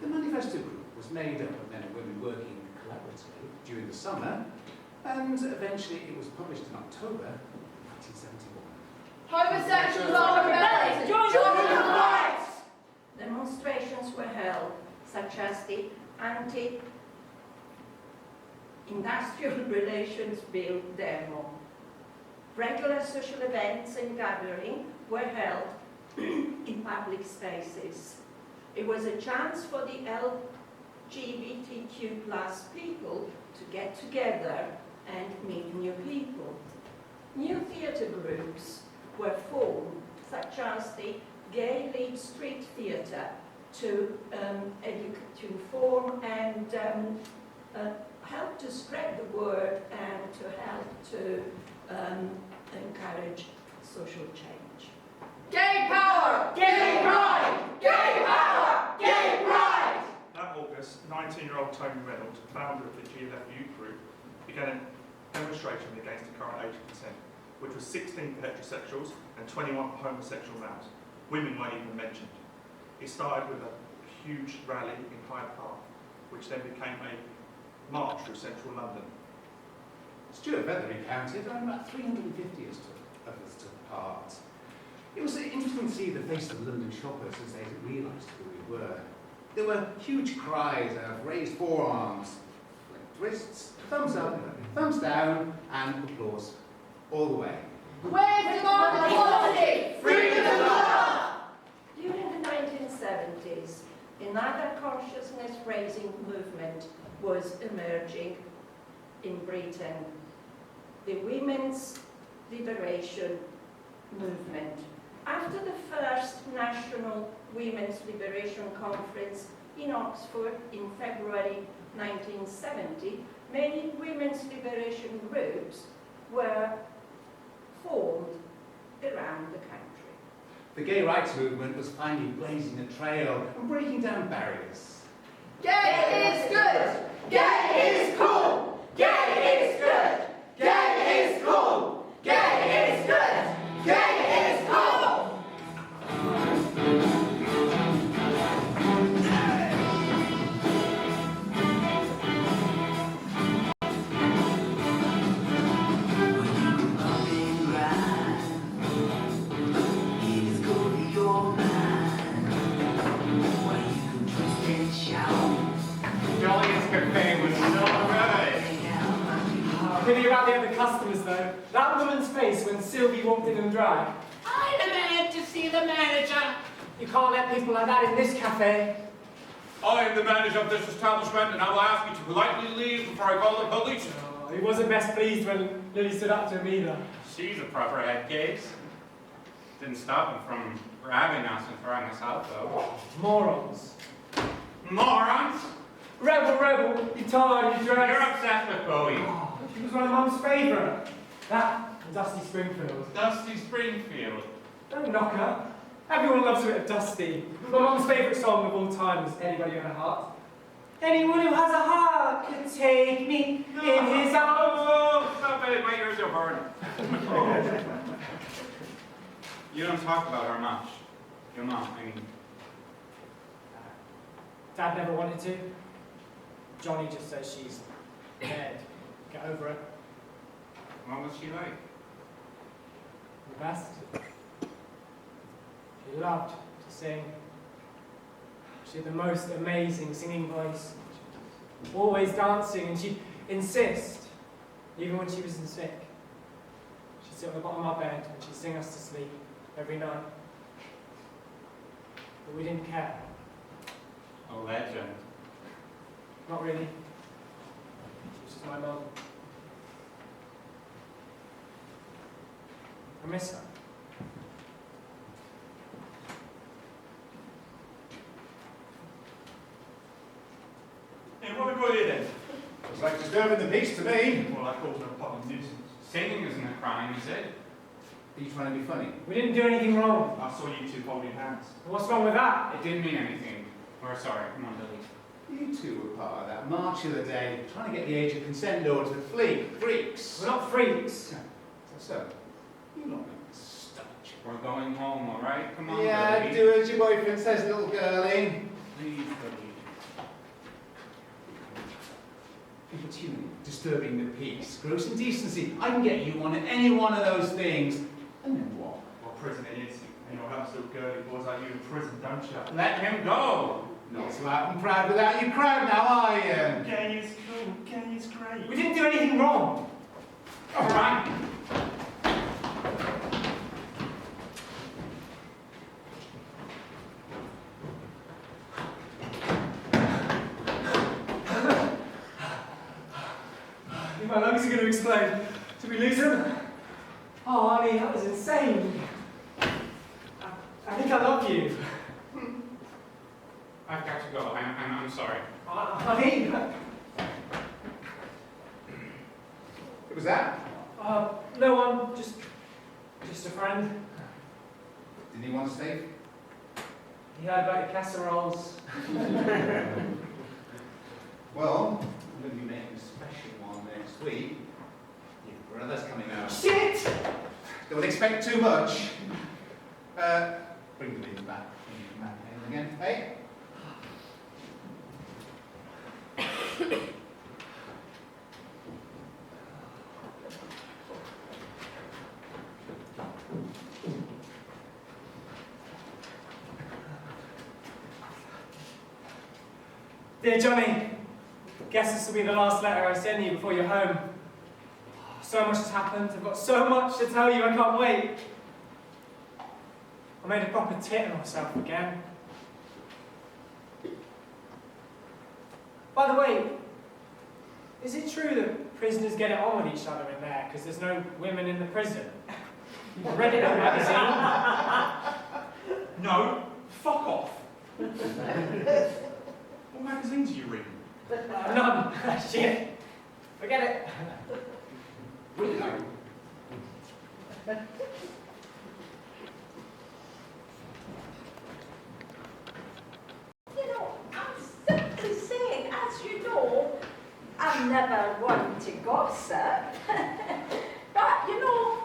The manifesto group was made up of men and women working collaboratively during the summer, and eventually it was published in October 1971. Homosexuals are rebelling! Join the rights! Demonstrations were held, such as the Anti-Industrial Relations Bill demo. Regular social events and gatherings were held in public spaces. It was a chance for the LGBTQ+ people to get together and meet new people. New theatre groups were formed, such as the Gay Lead Street Theatre, to inform and help to spread the word and to help to encourage social change. Gay power! Gay pride! Gay power! Gay pride! That August, 19-year-old Tony Reynolds, founder of the GLF youth group, began a demonstration against the current age of consent, which was 16 for heterosexuals and 21 for homosexual males. Women weren't even mentioned. It started with a huge rally in Hyde Park, which then became a march through central London. Stuart Feather recounted around about 350 of us took part. It was interesting to see the face of London shoppers as they realised who we were. There were huge cries of raised forearms, flicked wrists, thumbs up, thumbs down, and applause all the way. Where's demand equality? Freedom of love! During the 1970s, another consciousness-raising movement was emerging in Britain, the Women's Liberation Movement. After the first National Women's Liberation Conference in Oxford in February 1970, many women's liberation groups were formed around the country. The gay rights movement was finally blazing a trail and breaking down barriers. Gay is good! Gay is cool! Gay is good! Gay is cool! Gay is good! Gay is cool! Pity about the other customers, though. That woman's face when Sylvie walked in and dry. I demand to see the manager. You can't let people like that in this cafe. I am the manager of this establishment, and I will ask you to politely leave before I call the police. Oh, he wasn't best pleased when Lily stood up to him either. She's a proper head case. Didn't stop him from grabbing us and throwing us out, though. Morons. Morons? Rebel, you tired, you dressed. You're obsessed with Bowie. She was my mum's favourite. That and Dusty Springfield. Dusty Springfield? Don't knock her. Everyone loves a bit of Dusty. My mum's favourite song of all time is Anybody Have a Heart? Anyone who has a heart can take me in his arms. Oh, stop it, my ears are burning. You don't talk about her much. Your mom, I mean. Dad never wanted to. Johnny just says she's dead. Get over it. What was she like? The best. She loved to sing. She had the most amazing singing voice. Always dancing, and she'd insist, even when she was sick. She'd sit on the bottom of our bed and she'd sing us to sleep every night. But we didn't care. A legend. Not really. She was just my mum. I miss her. Hey, what about you then? It's like disturbing the peace to me. Well, I call it a public nuisance. Singing isn't a crime, is it? Are you trying to be funny? We didn't do anything wrong. I saw you two holding hands. What's wrong with that? It didn't mean anything. We're sorry. Come on, Billy. You two were part of that march of the day, trying to get the age of consent lowered to the freaks. We're not freaks. So, you lot make the starch. We're going home, all right? Come on, Yeah, Billy. do as your boyfriend says, little girlie. Please, Billy. Importuning, disturbing the peace, gross indecency. I can get you on any one of those things. And then what? Well, prison it is. And you'll have little girly boys like you in prison, don't you? Let him go. Not so out and proud without your crowd now, are you? Gay is cool, gay is great. We didn't do anything wrong. All right. My lungs are going to explode. Did we lose him? Oh, Arnie, that was insane. I think I love you. I've got to go. I'm sorry. Arnie? Who was that? No one. Just a friend. Didn't he want to stay? He heard about your casseroles. Well, I'm going to be making a special one next week. Your brother's coming out. Shit! Don't expect too much. Bring the leaves back. Bring them back again. Hey? Dear Johnny, guess this will be the last letter I send you before you're home. So much has happened. I've got so much to tell you. I can't wait. I made a proper tit of myself again. By the way, is it true that prisoners get it on with each other in there because there's no women in the prison? I read it in a magazine. No, fuck off. What magazines are you reading? None. Shit. Forget it. Weirdo. You know, I'm simply saying, as you know, I'm never one to gossip. But, you know,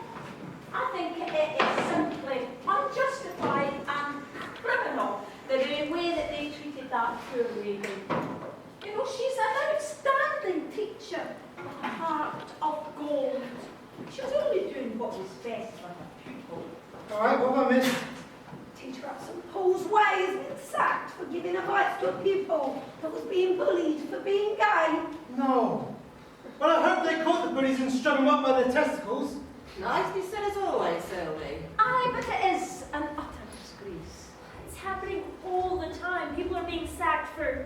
I think it is simply unjustified and criminal, the way that they treated that poor lady. You know, she's an outstanding teacher with a heart of gold. She was only doing what was best for her pupil. All right, what have I missed? Teacher up St Paul's Way has been sacked for giving advice to a pupil that was being bullied for being gay. No. Well, I hope they caught the bullies and strung them up by their testicles. Nicely said as always, Sylvie. Aye, but it is an utter disgrace. It's happening all the time. People are being sacked for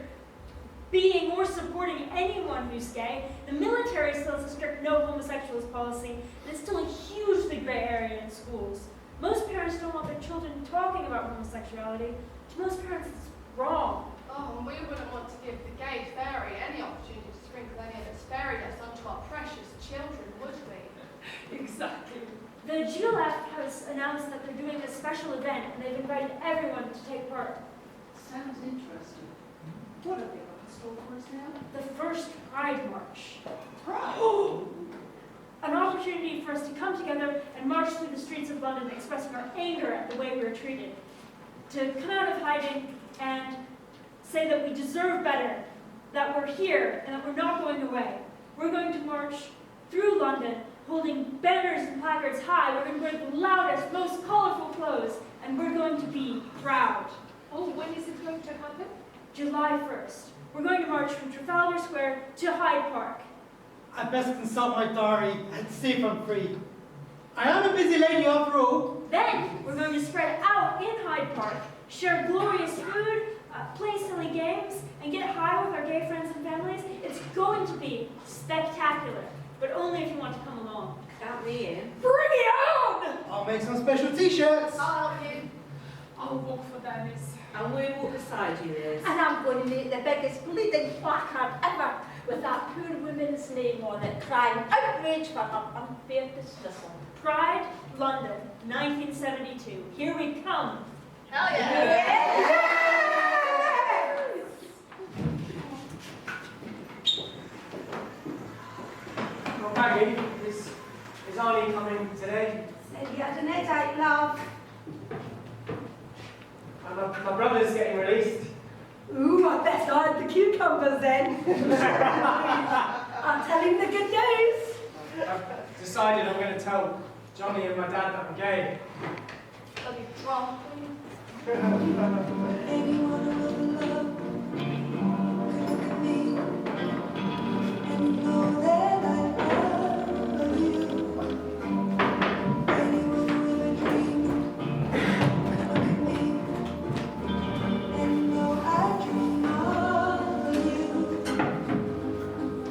being or supporting anyone who's gay. The military still has a strict no homosexuals policy, and it's still a hugely gray area in schools. Most parents don't want their children talking about homosexuality. To most parents, it's wrong. Oh, and we wouldn't want to give the gay fairy any opportunity to sprinkle any of its fairy dust onto our precious children, would we? Exactly. The GLF has announced that they're doing a special event, and they've invited everyone to take part. Sounds interesting. What have they got in store for us now? The first Pride March. Pride? An opportunity for us to come together and march through the streets of London expressing our anger at the way we were treated. To come out of hiding and say that we deserve better, that we're here, and that we're not going away. We're going to march through London, holding banners and placards high. We're going to wear the loudest, most colorful clothes, and we're going to be proud. Oh, when is it going to happen? July 1st. We're going to march from Trafalgar Square to Hyde Park. I best consult my diary and see if I'm free. I am a busy lady after all. Then we're going to spread out in Hyde Park, share glorious food, play silly games, and get high with our gay friends and families. It's going to be spectacular, but only if you want to come along. Count me in. Bring it on! I'll make some special t-shirts. I'll help you. I'll walk for Dennis. And we walk beside you, Liz. And I'm going to make the biggest bleeding placard ever with that poor woman's name on it, crying outrage for her unfair dismissal. Pride, London, 1972. Here we come. Hell yeah! Well, Maggie, is Arnie coming today? Said he had an headache, love. My brother's getting released. Ooh, I bet I had the cucumbers then. I'll tell him the good news. I've decided I'm going to tell Johnny and my dad that I'm gay. They'll be drunk. Anyone who will love could look at me and know that I love you. Anyone with a dream could look at me and know I dream of you.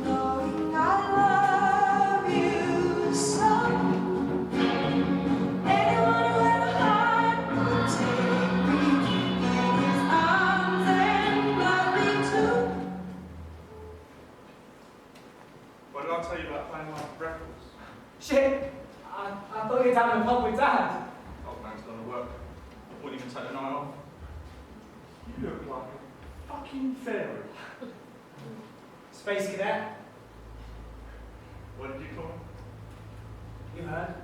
Knowing I love you so. Anyone who had a heart would take me in his arms and love me too. What did I tell you about playing my records? Shit! I thought you'd have a pub with Dad. Old man's gone to work. Wouldn't even take the night off. You look like a fucking fairy. Space Cadet. What did you call him? You heard?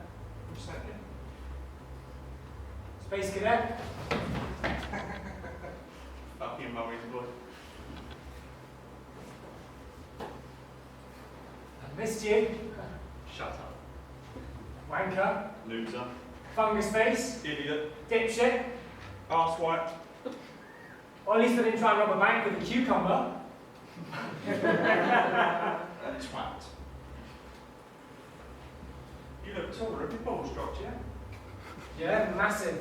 What's that again? Space Cadet. Fucking mummy's boy. I missed you. Shut up. Wanker. Loser. Fungus face. Idiot. Dipshit. Arsewipe. Or at least I didn't try and rob a bank with a cucumber. Twat. You look taller. Have your balls dropped yet? Yeah, massive.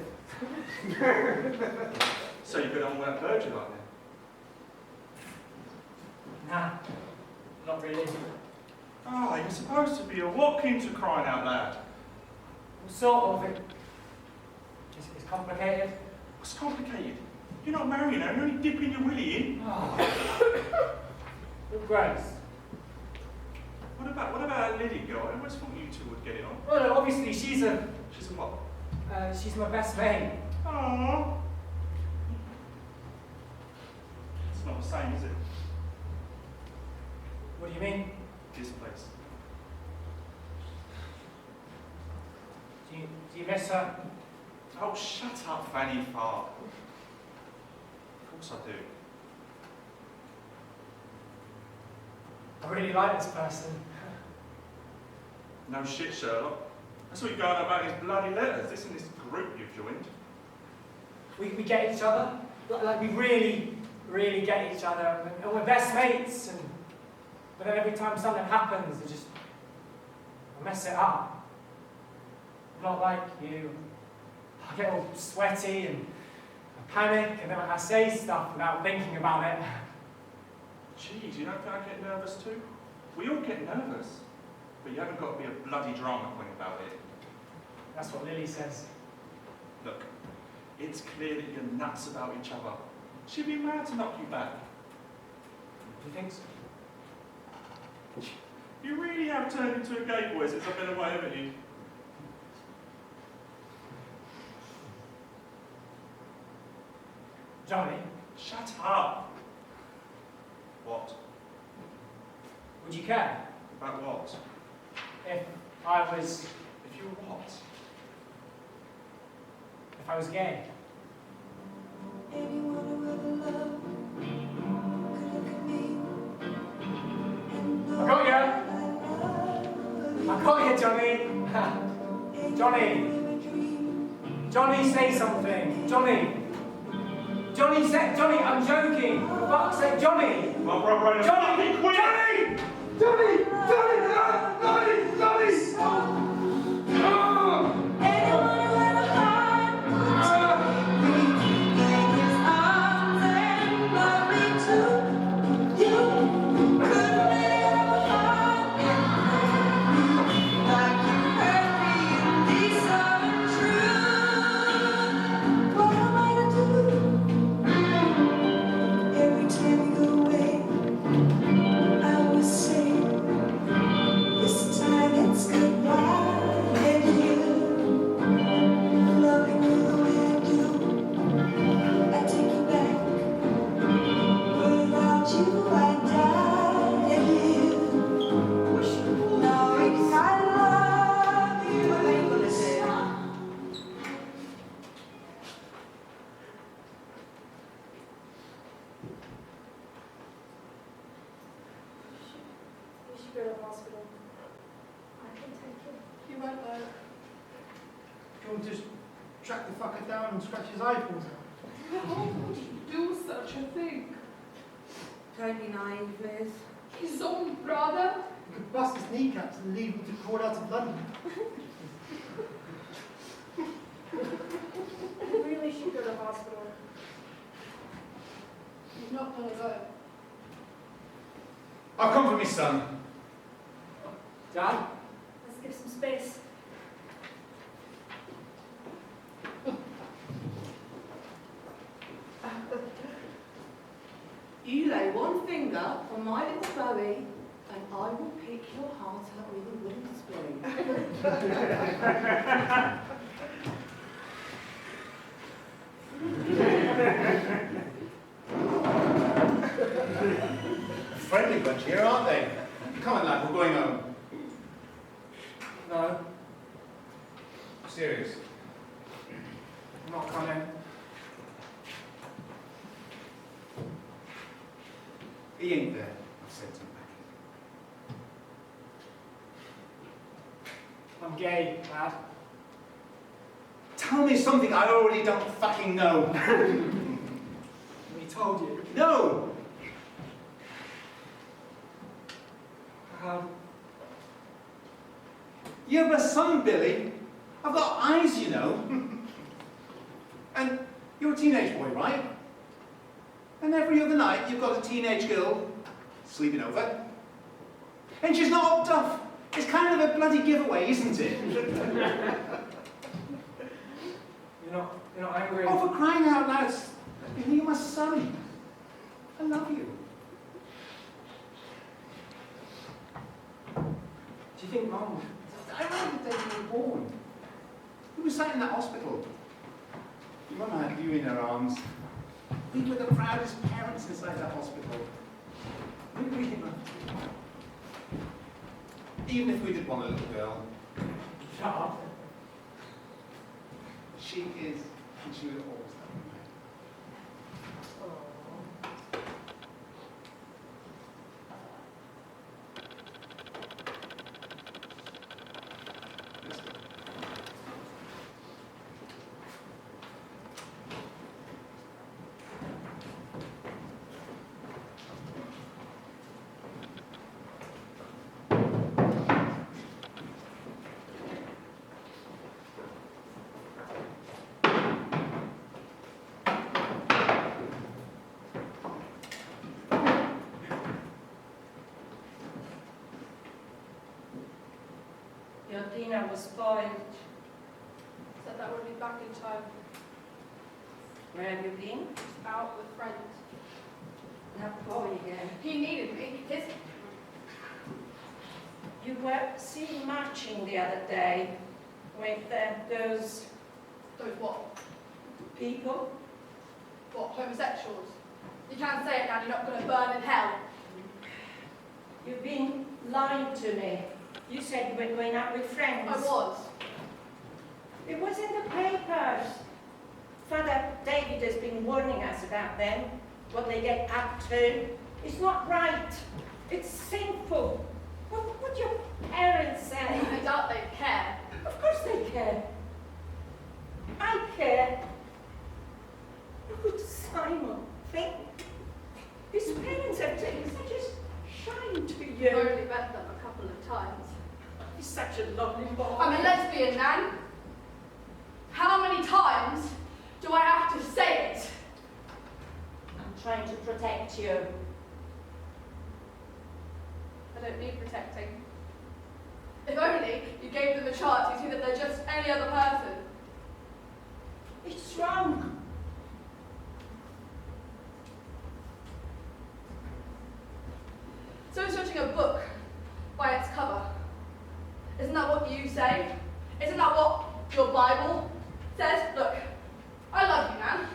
So you've been on that virgin like that? Nah, not really. Ah, you're supposed to be a walk-in to crying out loud. Well, sort of. It's complicated. What's complicated? You're not marrying her, you're only dipping your willy in. With Grace. What about that Liddy girl? I always thought you two would get it on. Well, no, obviously she's a... She's a what? She's my best mate. Aww. It's not the same, is it? What do you mean? This place. Do you miss her? Oh, shut up, Fanny Farr. Of course I do. I really like this person. No shit, Sherlock. That's what you're going on about in these bloody letters. This and this group you've joined. We get each other. Like we really, really get each other. And we're best mates. But then every time something happens, I mess it up. I'm not like you. I get all sweaty and I panic, and then I say stuff without thinking about it. Jeez, you don't think I get nervous too? We all get nervous. But you haven't got to be a bloody drama queen about it. That's what Lily says. Look, it's clear that you're nuts about each other. She'd be mad to knock you back. Do you think so? You really have turned into a gay boy since I've been away, haven't you? Johnny? Shut up! What? Would you care? About what? If I was... If you were what? If I was gay. I got you! I got you, Johnny! Johnny! Johnny, say something! Johnny! Johnny, I'm joking! For fuck's sake, Johnny! Johnny! Johnny! Johnny! Don't be naive, Liz. His own brother? You could bust his kneecaps and leave him to crawl out of London. You really should go to hospital. He's not gonna go. I've come for my son. Dad? Let's give some space. You lay one finger on my little Bowie, and I will pick your heart out with a wooden spoon. Friendly bunch here, aren't they? Come on, lad, we're going home. No, Serious. I'm not coming. He ain't there. I've sent him back. I'm gay, Dad. Tell me something I already don't fucking know. We told you. No! You're my son, Billy. I've got eyes, you know. And you're a teenage boy, right? And every other night you've got a teenage girl sleeping over. And she's not up tough. It's kind of a bloody giveaway, isn't it? You're not angry? Oh, for crying out loud. You're my son. I love you. Do you think, Mum? I remember the day you were born. You were sat in that hospital. Your mum had you in her arms. We were the proudest parents inside that hospital. We really were. Even if we did want a little girl. Shut up. She is, and she will always have me. Your dinner was spoiled. Said that would be back in time. Where have you been? Out with friends. Not Bowie again. He needed me. You were seen marching the other day with those... Those what? People? What, homosexuals? You can't say it now, you're not going to burn in hell. You've been lying to me. You said you were going out with friends. I was. It was in the papers. Father David has been warning us about them, what they get up to. It's not right. It's sinful. What would your parents say? I doubt they care. Of course they care. I care. What would Simon think? His parents have taken such a shine to you. I've only met them a couple of times. He's such a lovely boy. I'm a lesbian, Nan. How many times do I have to say it? I'm trying to protect you. I don't need protecting. If only you gave them a chance to see that they're just any other person. It's wrong. So is judging a book by its cover. Isn't that what you say? Isn't that what your Bible says? Look, I love you, Nan,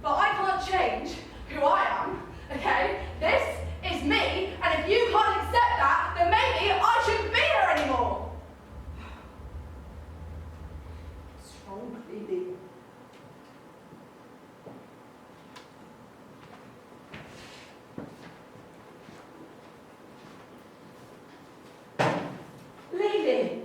but I can't change who I am, okay? This is me, and if you can't accept that, then maybe I shouldn't be here anymore. What's wrong, Lily? Lily!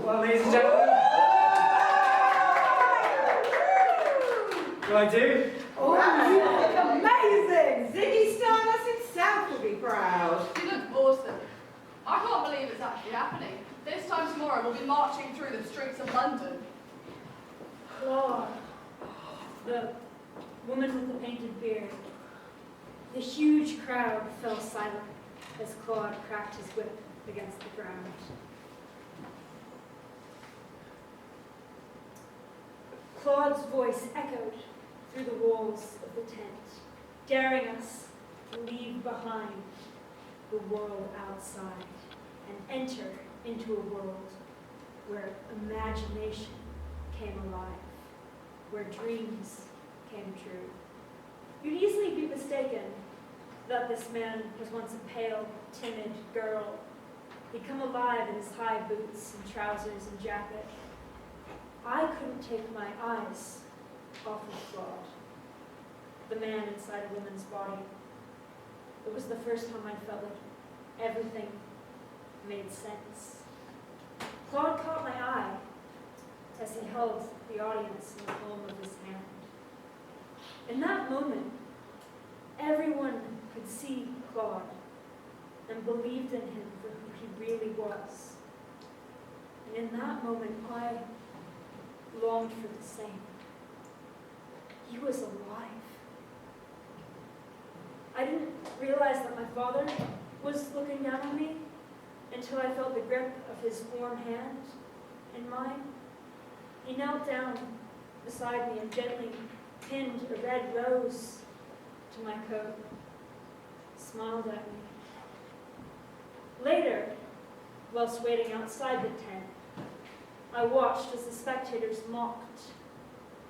Well, ladies and gentlemen, what do I do? Oh, you look amazing! Ziggy Stardust himself will be proud. You look awesome. I can't believe it's actually happening. This time tomorrow we'll be marching through the streets of London. Claude, the woman with the painted beard. The huge crowd fell silent as Claude cracked his whip against the ground. Claude's voice echoed through the walls of the tent, daring us to leave behind the world outside and enter into a world where imagination came alive, where dreams came true. You'd easily be mistaken that this man was once a pale, timid girl He'd come alive in his high boots and trousers and jacket. I couldn't take my eyes off of Claude, the man inside a woman's body. It was the first time I felt like everything made sense. Claude caught my eye as he held the audience in the palm of his hand. In that moment, everyone could see Claude and believed in him for who he really was. And in that moment, I longed for the same. He was alive. I didn't realize that my father was looking down on me until I felt the grip of his warm hand in mine. He knelt down beside me and gently pinned a red rose to my coat, smiled at me. Later, whilst waiting outside the tent, I watched as the spectators mocked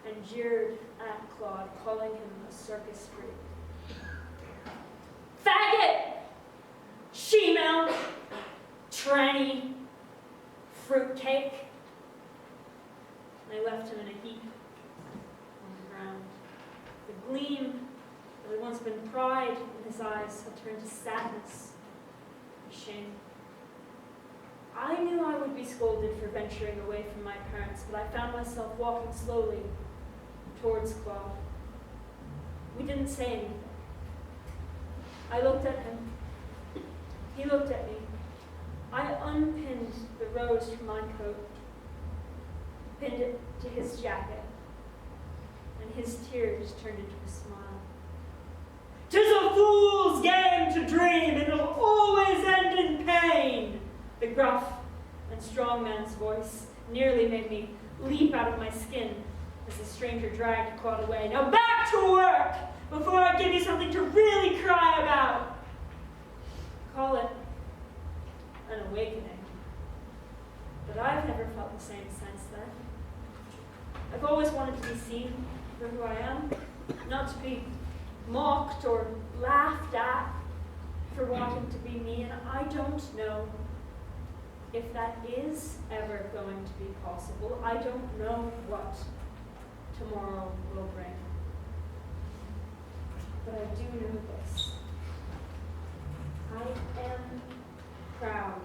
and jeered at Claude, calling him a circus freak. Faggot! She-mount! Tranny! Fruitcake! I left him in a heap on the ground. The gleam that had once been pride in his eyes had turned to sadness and shame. I knew I would be scolded for venturing away from my parents, but I found myself walking slowly towards Claude. We didn't say anything. I looked at him. He looked at me. I unpinned the rose from my coat, pinned it to his jacket, and his tears turned into a smile. "'Tis a fool's game to dream, it'll always end in pain." The gruff and strong man's voice nearly made me leap out of my skin as the stranger dragged Claude away. "Now back to work, before I give you something to really cry about." Call it an awakening. But I've never felt the same since then. I've always wanted to be seen for who I am, not to be mocked or laughed at for wanting to be me, and I don't know if that is ever going to be possible. I don't know what tomorrow will bring. But I do know this. I am proud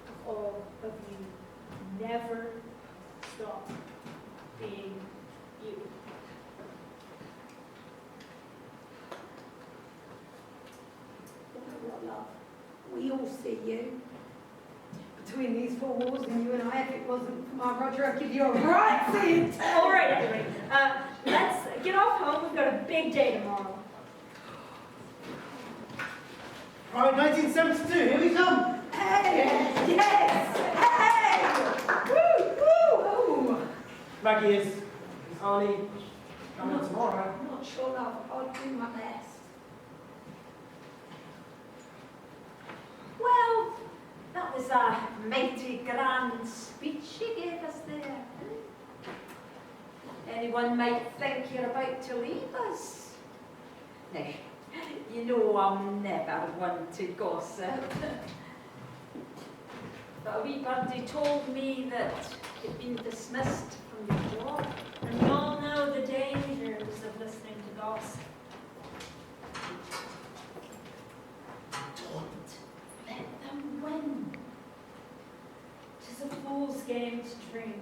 of all of you. Never stop being you. What love? We all see you. Between these four walls and you and I, if it wasn't for my Roger, I'd give you a right seat. All right, everybody. Let's get off home. We've got a big day tomorrow. Right, 1972, here we come. Hey! Yes! Hey! Woo! Woo! Maggie is Arnie coming tomorrow. I'm not sure, love. I'll do my best. Well, that was a mighty grand speech you gave us there. Anyone might think you're about to leave us. Now, you know I'm never one to gossip. But a wee birdie told me that you'd been dismissed from your job. And we all know the dangers of listening to gossip. Don't let them win. 'Tis a fool's game to dream.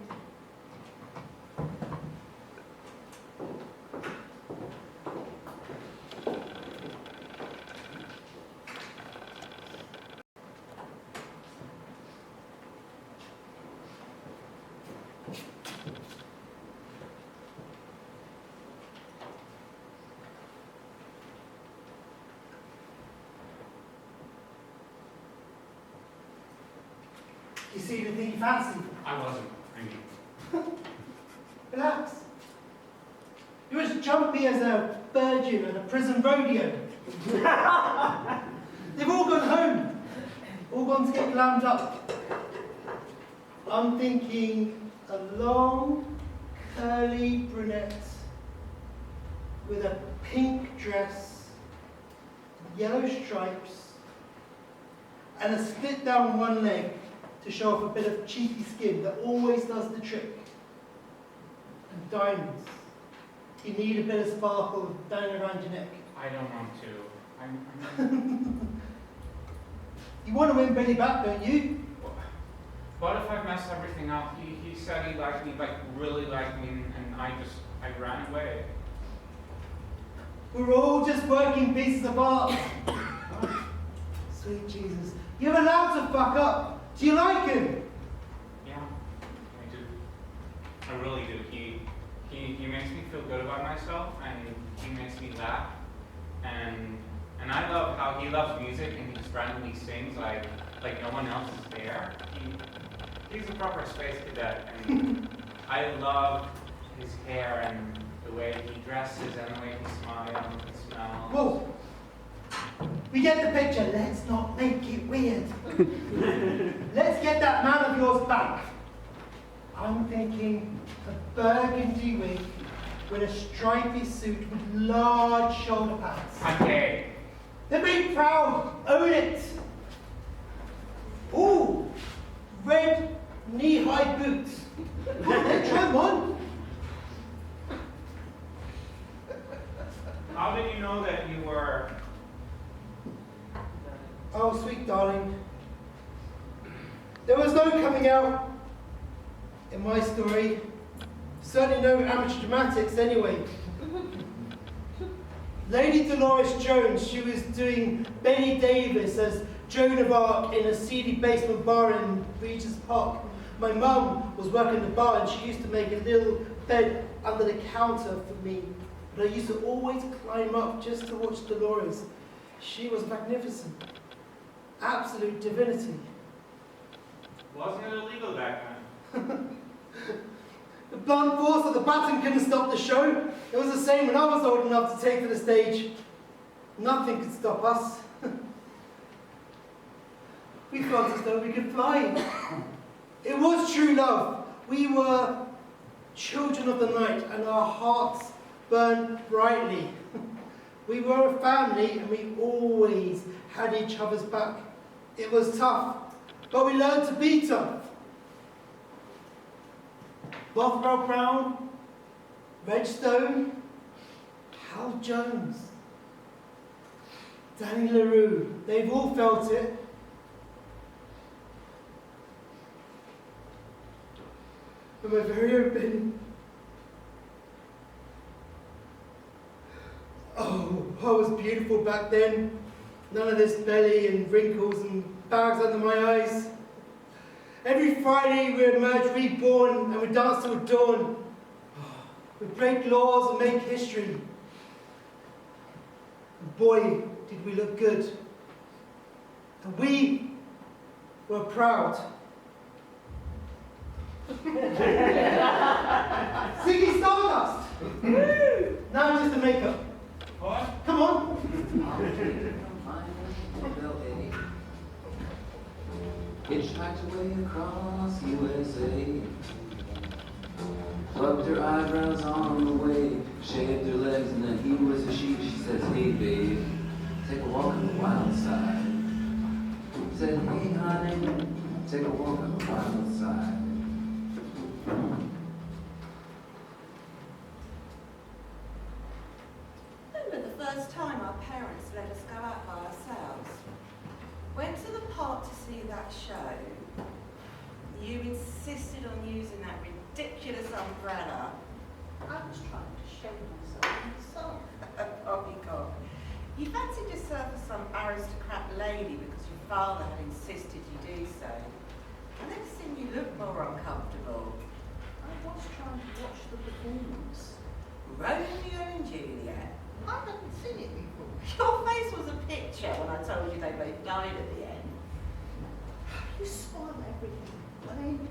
You see anything you fancy? I wasn't, thank you. Relax. You're as jumpy as a virgin at a prison rodeo. They've all gone home. All gone to get glammed up. I'm thinking a long, curly brunette with a pink dress, yellow stripes, and a split down one leg to show off a bit of cheeky skin that always does the trick. And diamonds. You need a bit of sparkle down around your neck. I don't want to. You want to win Billy back, don't you? What if I messed everything up? He said he liked me, like really liked me, and I ran away. We're all just working pieces of art. Sweet Jesus. You're allowed to fuck up. Do you like him? Yeah, I do. I really do. He makes me feel good about myself, and he makes me laugh. And I love how he loves music, and he just randomly sings like no one else is there. He's a proper space cadet, and I love his hair and the way he dresses and the way he smiles and smells. Whoa! We get the picture. Let's not make it weird. Let's get that man of yours back. I'm thinking a burgundy wig with a stripy suit with large shoulder pads. I'm gay. Then be proud. Own it. Ooh, red knee-high boots. Then try one. How did you know that you were... Oh, sweet darling. There was no coming out in my story. Certainly no amateur dramatics anyway. Lady Dolores Jones, she was doing Benny Davis as Joan of Arc in a seedy basement bar in Regent's Park. My mum was working the bar and she used to make a little bed under the counter for me. But I used to always climb up just to watch Dolores. She was magnificent. Absolute divinity. Wasn't it illegal back then? The blunt force of the baton couldn't stop the show. It was the same when I was old enough to take to the stage. Nothing could stop us. We felt as though we could fly. It was true love. We were children of the night and our hearts burned brightly. We were a family and we always had each other's back. It was tough, but we learned to be tough. Bothwell Brown, Reg Stone, Hal Jones, Danny LaRue, they've all felt it. But my very open. Oh, I was beautiful back then. None of this belly and wrinkles and bags under my eyes. Every Friday we emerge reborn and we dance till dawn. We break laws and make history. And boy, did we look good. And we were proud. Ziggy Stardust! Now just the makeup. What? Come on. Hitchhiked away across USA. Plucked her eyebrows on the way. Shaved her legs and then he was a sheep. She says, hey babe, take a walk on the wild side. Said, hey honey, take a walk on the wild side. Remember the first time our parents let us go out by ourselves? Went to the park to see that show. You insisted on using that ridiculous umbrella. I was trying to shade myself in the sun. Poppycock. You fancied yourself as some aristocrat lady because your father had insisted you do so. And next thing you look more uncomfortable. I was trying to watch the performance. Romeo and Juliet. I hadn't seen it before. Your face was a picture when I told you they both died at the end. You spoil everything, Blaine.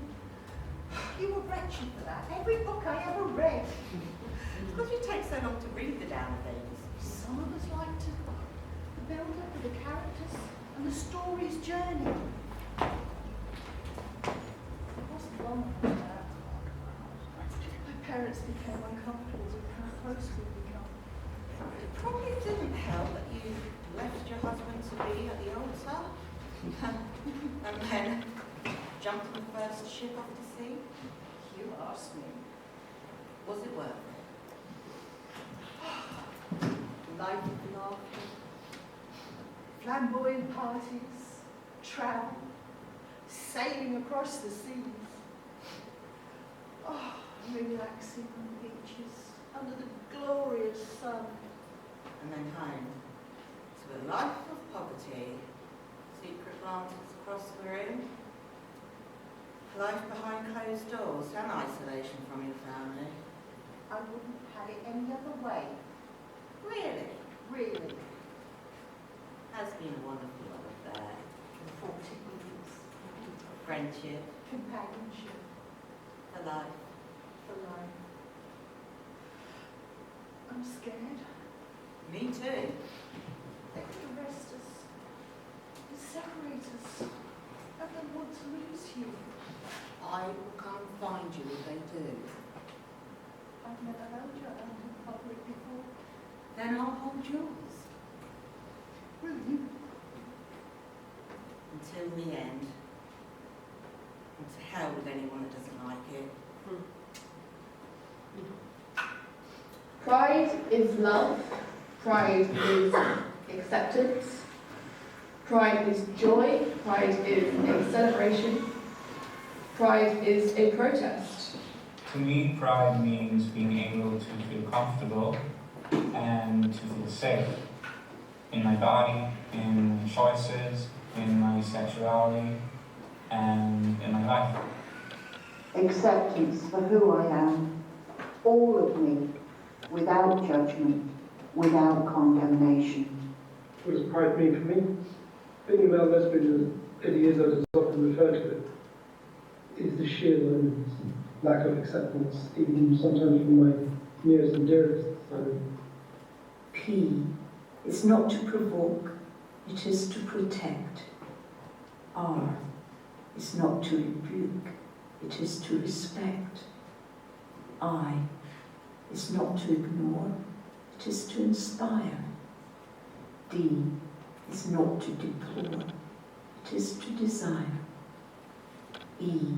You were wretched for that. Every book I ever read. Because you take so long to read the damn things. Some of us like to the build-up of the characters and the story's journey. It wasn't long after that. My parents became uncomfortable with how close we'd become. It probably didn't help that you left your husband to be at the altar. And then jumped on the first ship off to sea? You asked me. Was it worth it? Life of laughter, flamboyant parties, travel, sailing across the seas. Oh, relaxing on the beaches under the glorious sun. And then home to a life of poverty, secret glances across the room, life behind closed doors and isolation from your family. I wouldn't have it any other way. Really? Really. Has been a wonderful love affair. 40 years. Friendship. Companionship. For life. For life. I'm scared. Me too. They could arrest us. Separate us. And then want to lose you. I will come find you if they do. I've never held your hand in public before. Then I'll hold yours. Will you? Until the end. And to hell with anyone that doesn't like it. Pride is love. Pride is acceptance. Pride is joy. Pride is a celebration. Pride is a protest. To me, pride means being able to feel comfortable and to feel safe in my body, in my choices, in my sexuality, and in my life. Acceptance for who I am, all of me, without judgment, without condemnation. What does pride mean for me? Being a male lesbian, as Eddie Izzard has often referred to it, is the sheer loneliness, lack of acceptance, even sometimes from my nearest and dearest. So. P is not to provoke, it is to protect. R is not to rebuke, it is to respect. I is not to ignore, it is to inspire. D is not to deplore, it is to desire. E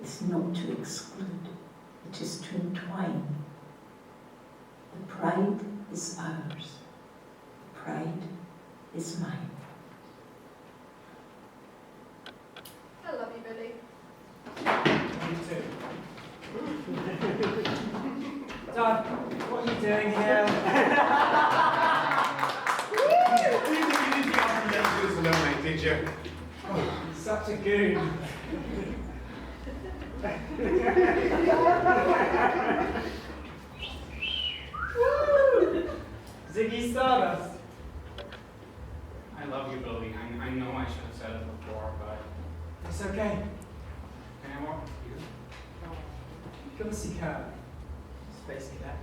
is not to exclude, it is to entwine. The pride is ours, the pride is mine. I love you, Billy. Me too. Dad, what are you doing here? You didn't get up and let us alone, mate, did you? Oh, such a goon. Ziggy Stardust. I love you, Billy. I know I should have said it before, but It's okay. can I walk with you? Come and see Kurt. Space cadet.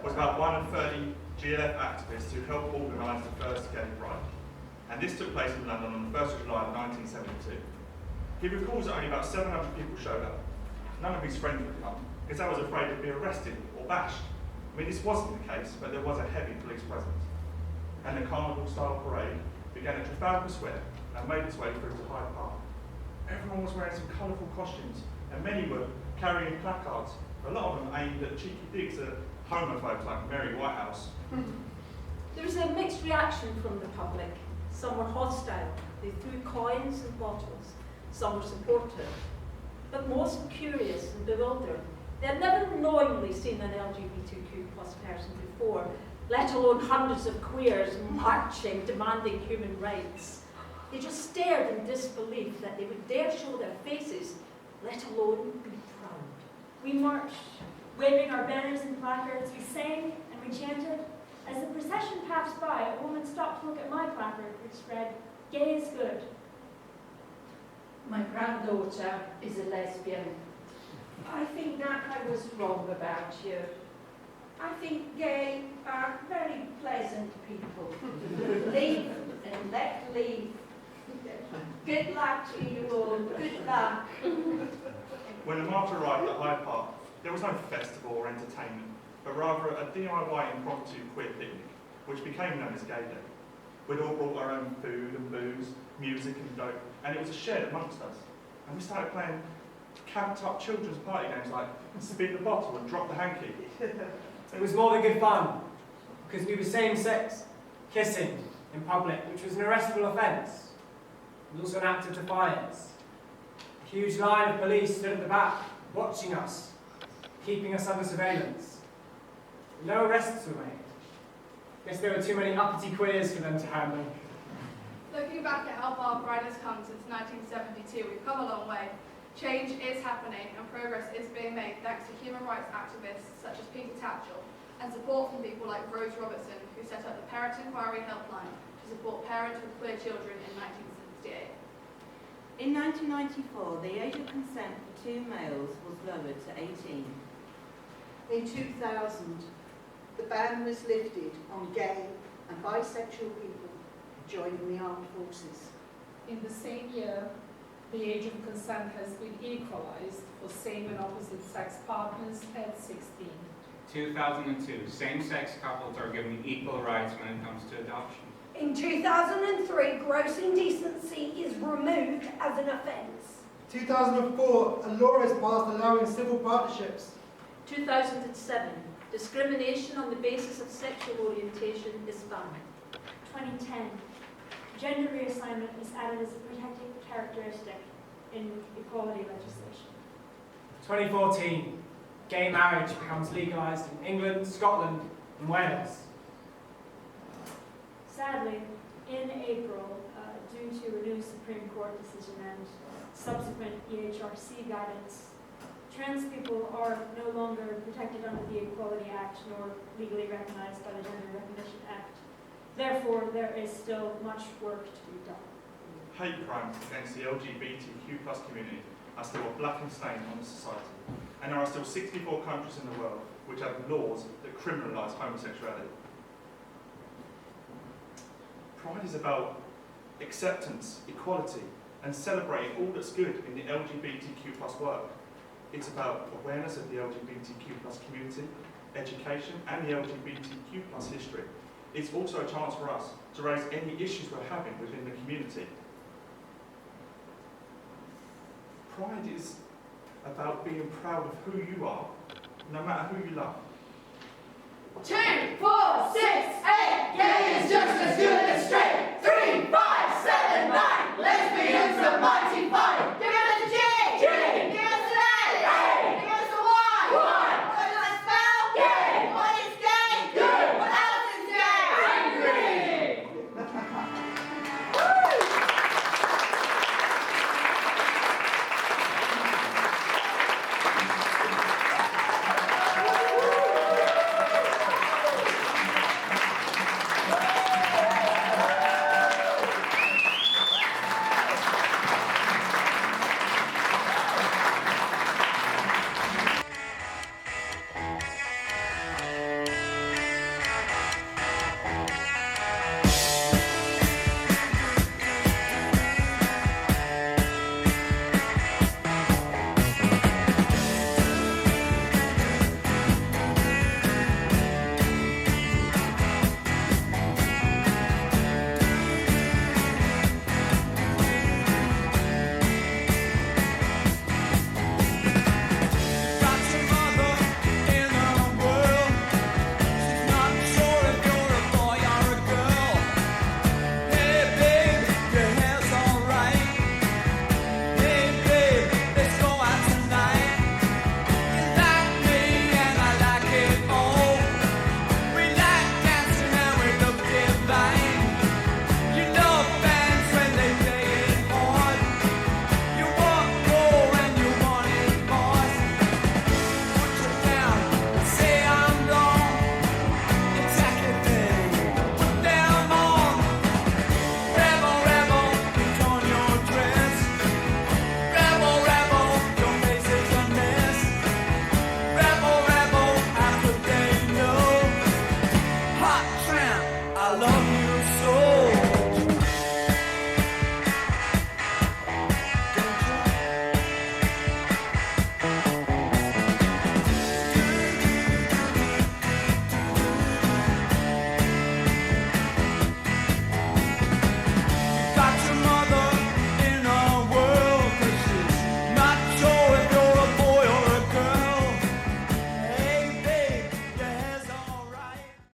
Was about one of 30 GLF activists who helped organise the first gay pride. And this took place in London on the 1st of July 1972. He recalls that only about 700 people showed up. None of his friends would come, because they was afraid of being arrested or bashed. I mean, this wasn't the case, but there was a heavy police presence. And the carnival-style parade began at Trafalgar Square and made its way through to Hyde Park. Everyone was wearing some colourful costumes, and many were carrying placards, a lot of them aimed at cheeky digs at homophobes like Mary Whitehouse. There was a mixed reaction from the public. Some were hostile. They threw coins and bottles. Some were supportive. But most were curious and bewildered. They had never knowingly seen an LGBTQ plus person before, let alone hundreds of queers marching, demanding human rights. They just stared in disbelief that they would dare show their faces, let alone be proud. We marched, waving our banners and placards. We sang and we chanted. As the procession passed by, a woman stopped to look at my placard, which read, "Gay is good." My granddaughter is a lesbian. I think that I was wrong about you. I think gay are very pleasant people. Leave and let leave. Good luck to you all. Good luck. When the march arrived at Hyde Park, there was no festival or entertainment, but rather a DIY impromptu queer picnic, which became known as Gay Day. We'd all brought our own food and booze, music and dope, and it was shared amongst us. And we started playing camped-up children's party games like spin the bottle and drop the hanky. It was more than good fun, because we were same-sex, kissing in public, which was an arrestable offence. It was also an act of defiance. A huge line of police stood at the back, watching us, keeping us under surveillance. No arrests were made. Guess there were too many uppity queers for them to handle. Looking back at how far Pride has come since 1972, we've come a long way. Change is happening and progress is being made thanks to human rights activists such as Peter Tatchell and support from people like Rose Robertson, who set up the Parent Inquiry Helpline to support parents with queer children in 1968. In 1994, the age of consent for 2 males was lowered to 18. In 2000, the ban was lifted on gay and bisexual people joining the armed forces. In the same year, the age of consent has been equalized for same and opposite sex partners at 16. 2002, same-sex couples are given equal rights when it comes to adoption. In 2003, gross indecency is removed as an offence. 2004, a law is passed allowing civil partnerships. 2007, discrimination on the basis of sexual orientation is banned. 2010, gender reassignment is added as a protected characteristic in equality legislation. 2014, gay marriage becomes legalised in England, Scotland and Wales. Sadly, in April, due to a new Supreme Court decision and subsequent EHRC guidance, trans people are no longer protected under the Equality Act nor legally recognized by the Gender Recognition Act. Therefore, there is still much work to be done. Hate crimes against the LGBTQ+ community are still a blackened stain on the society, and there are still 64 countries in the world which have laws that criminalise homosexuality. Pride is about acceptance, equality, and celebrating all that's good in the LGBTQ+ work. It's about awareness of the LGBTQ+ community, education, and the LGBTQ+ history. It's also a chance for us to raise any issues we're having within the community. Pride is about being proud of who you are, no matter who you love. 2, 4, 6, 8, gay is just as good as straight. 3, 5, 7, 9.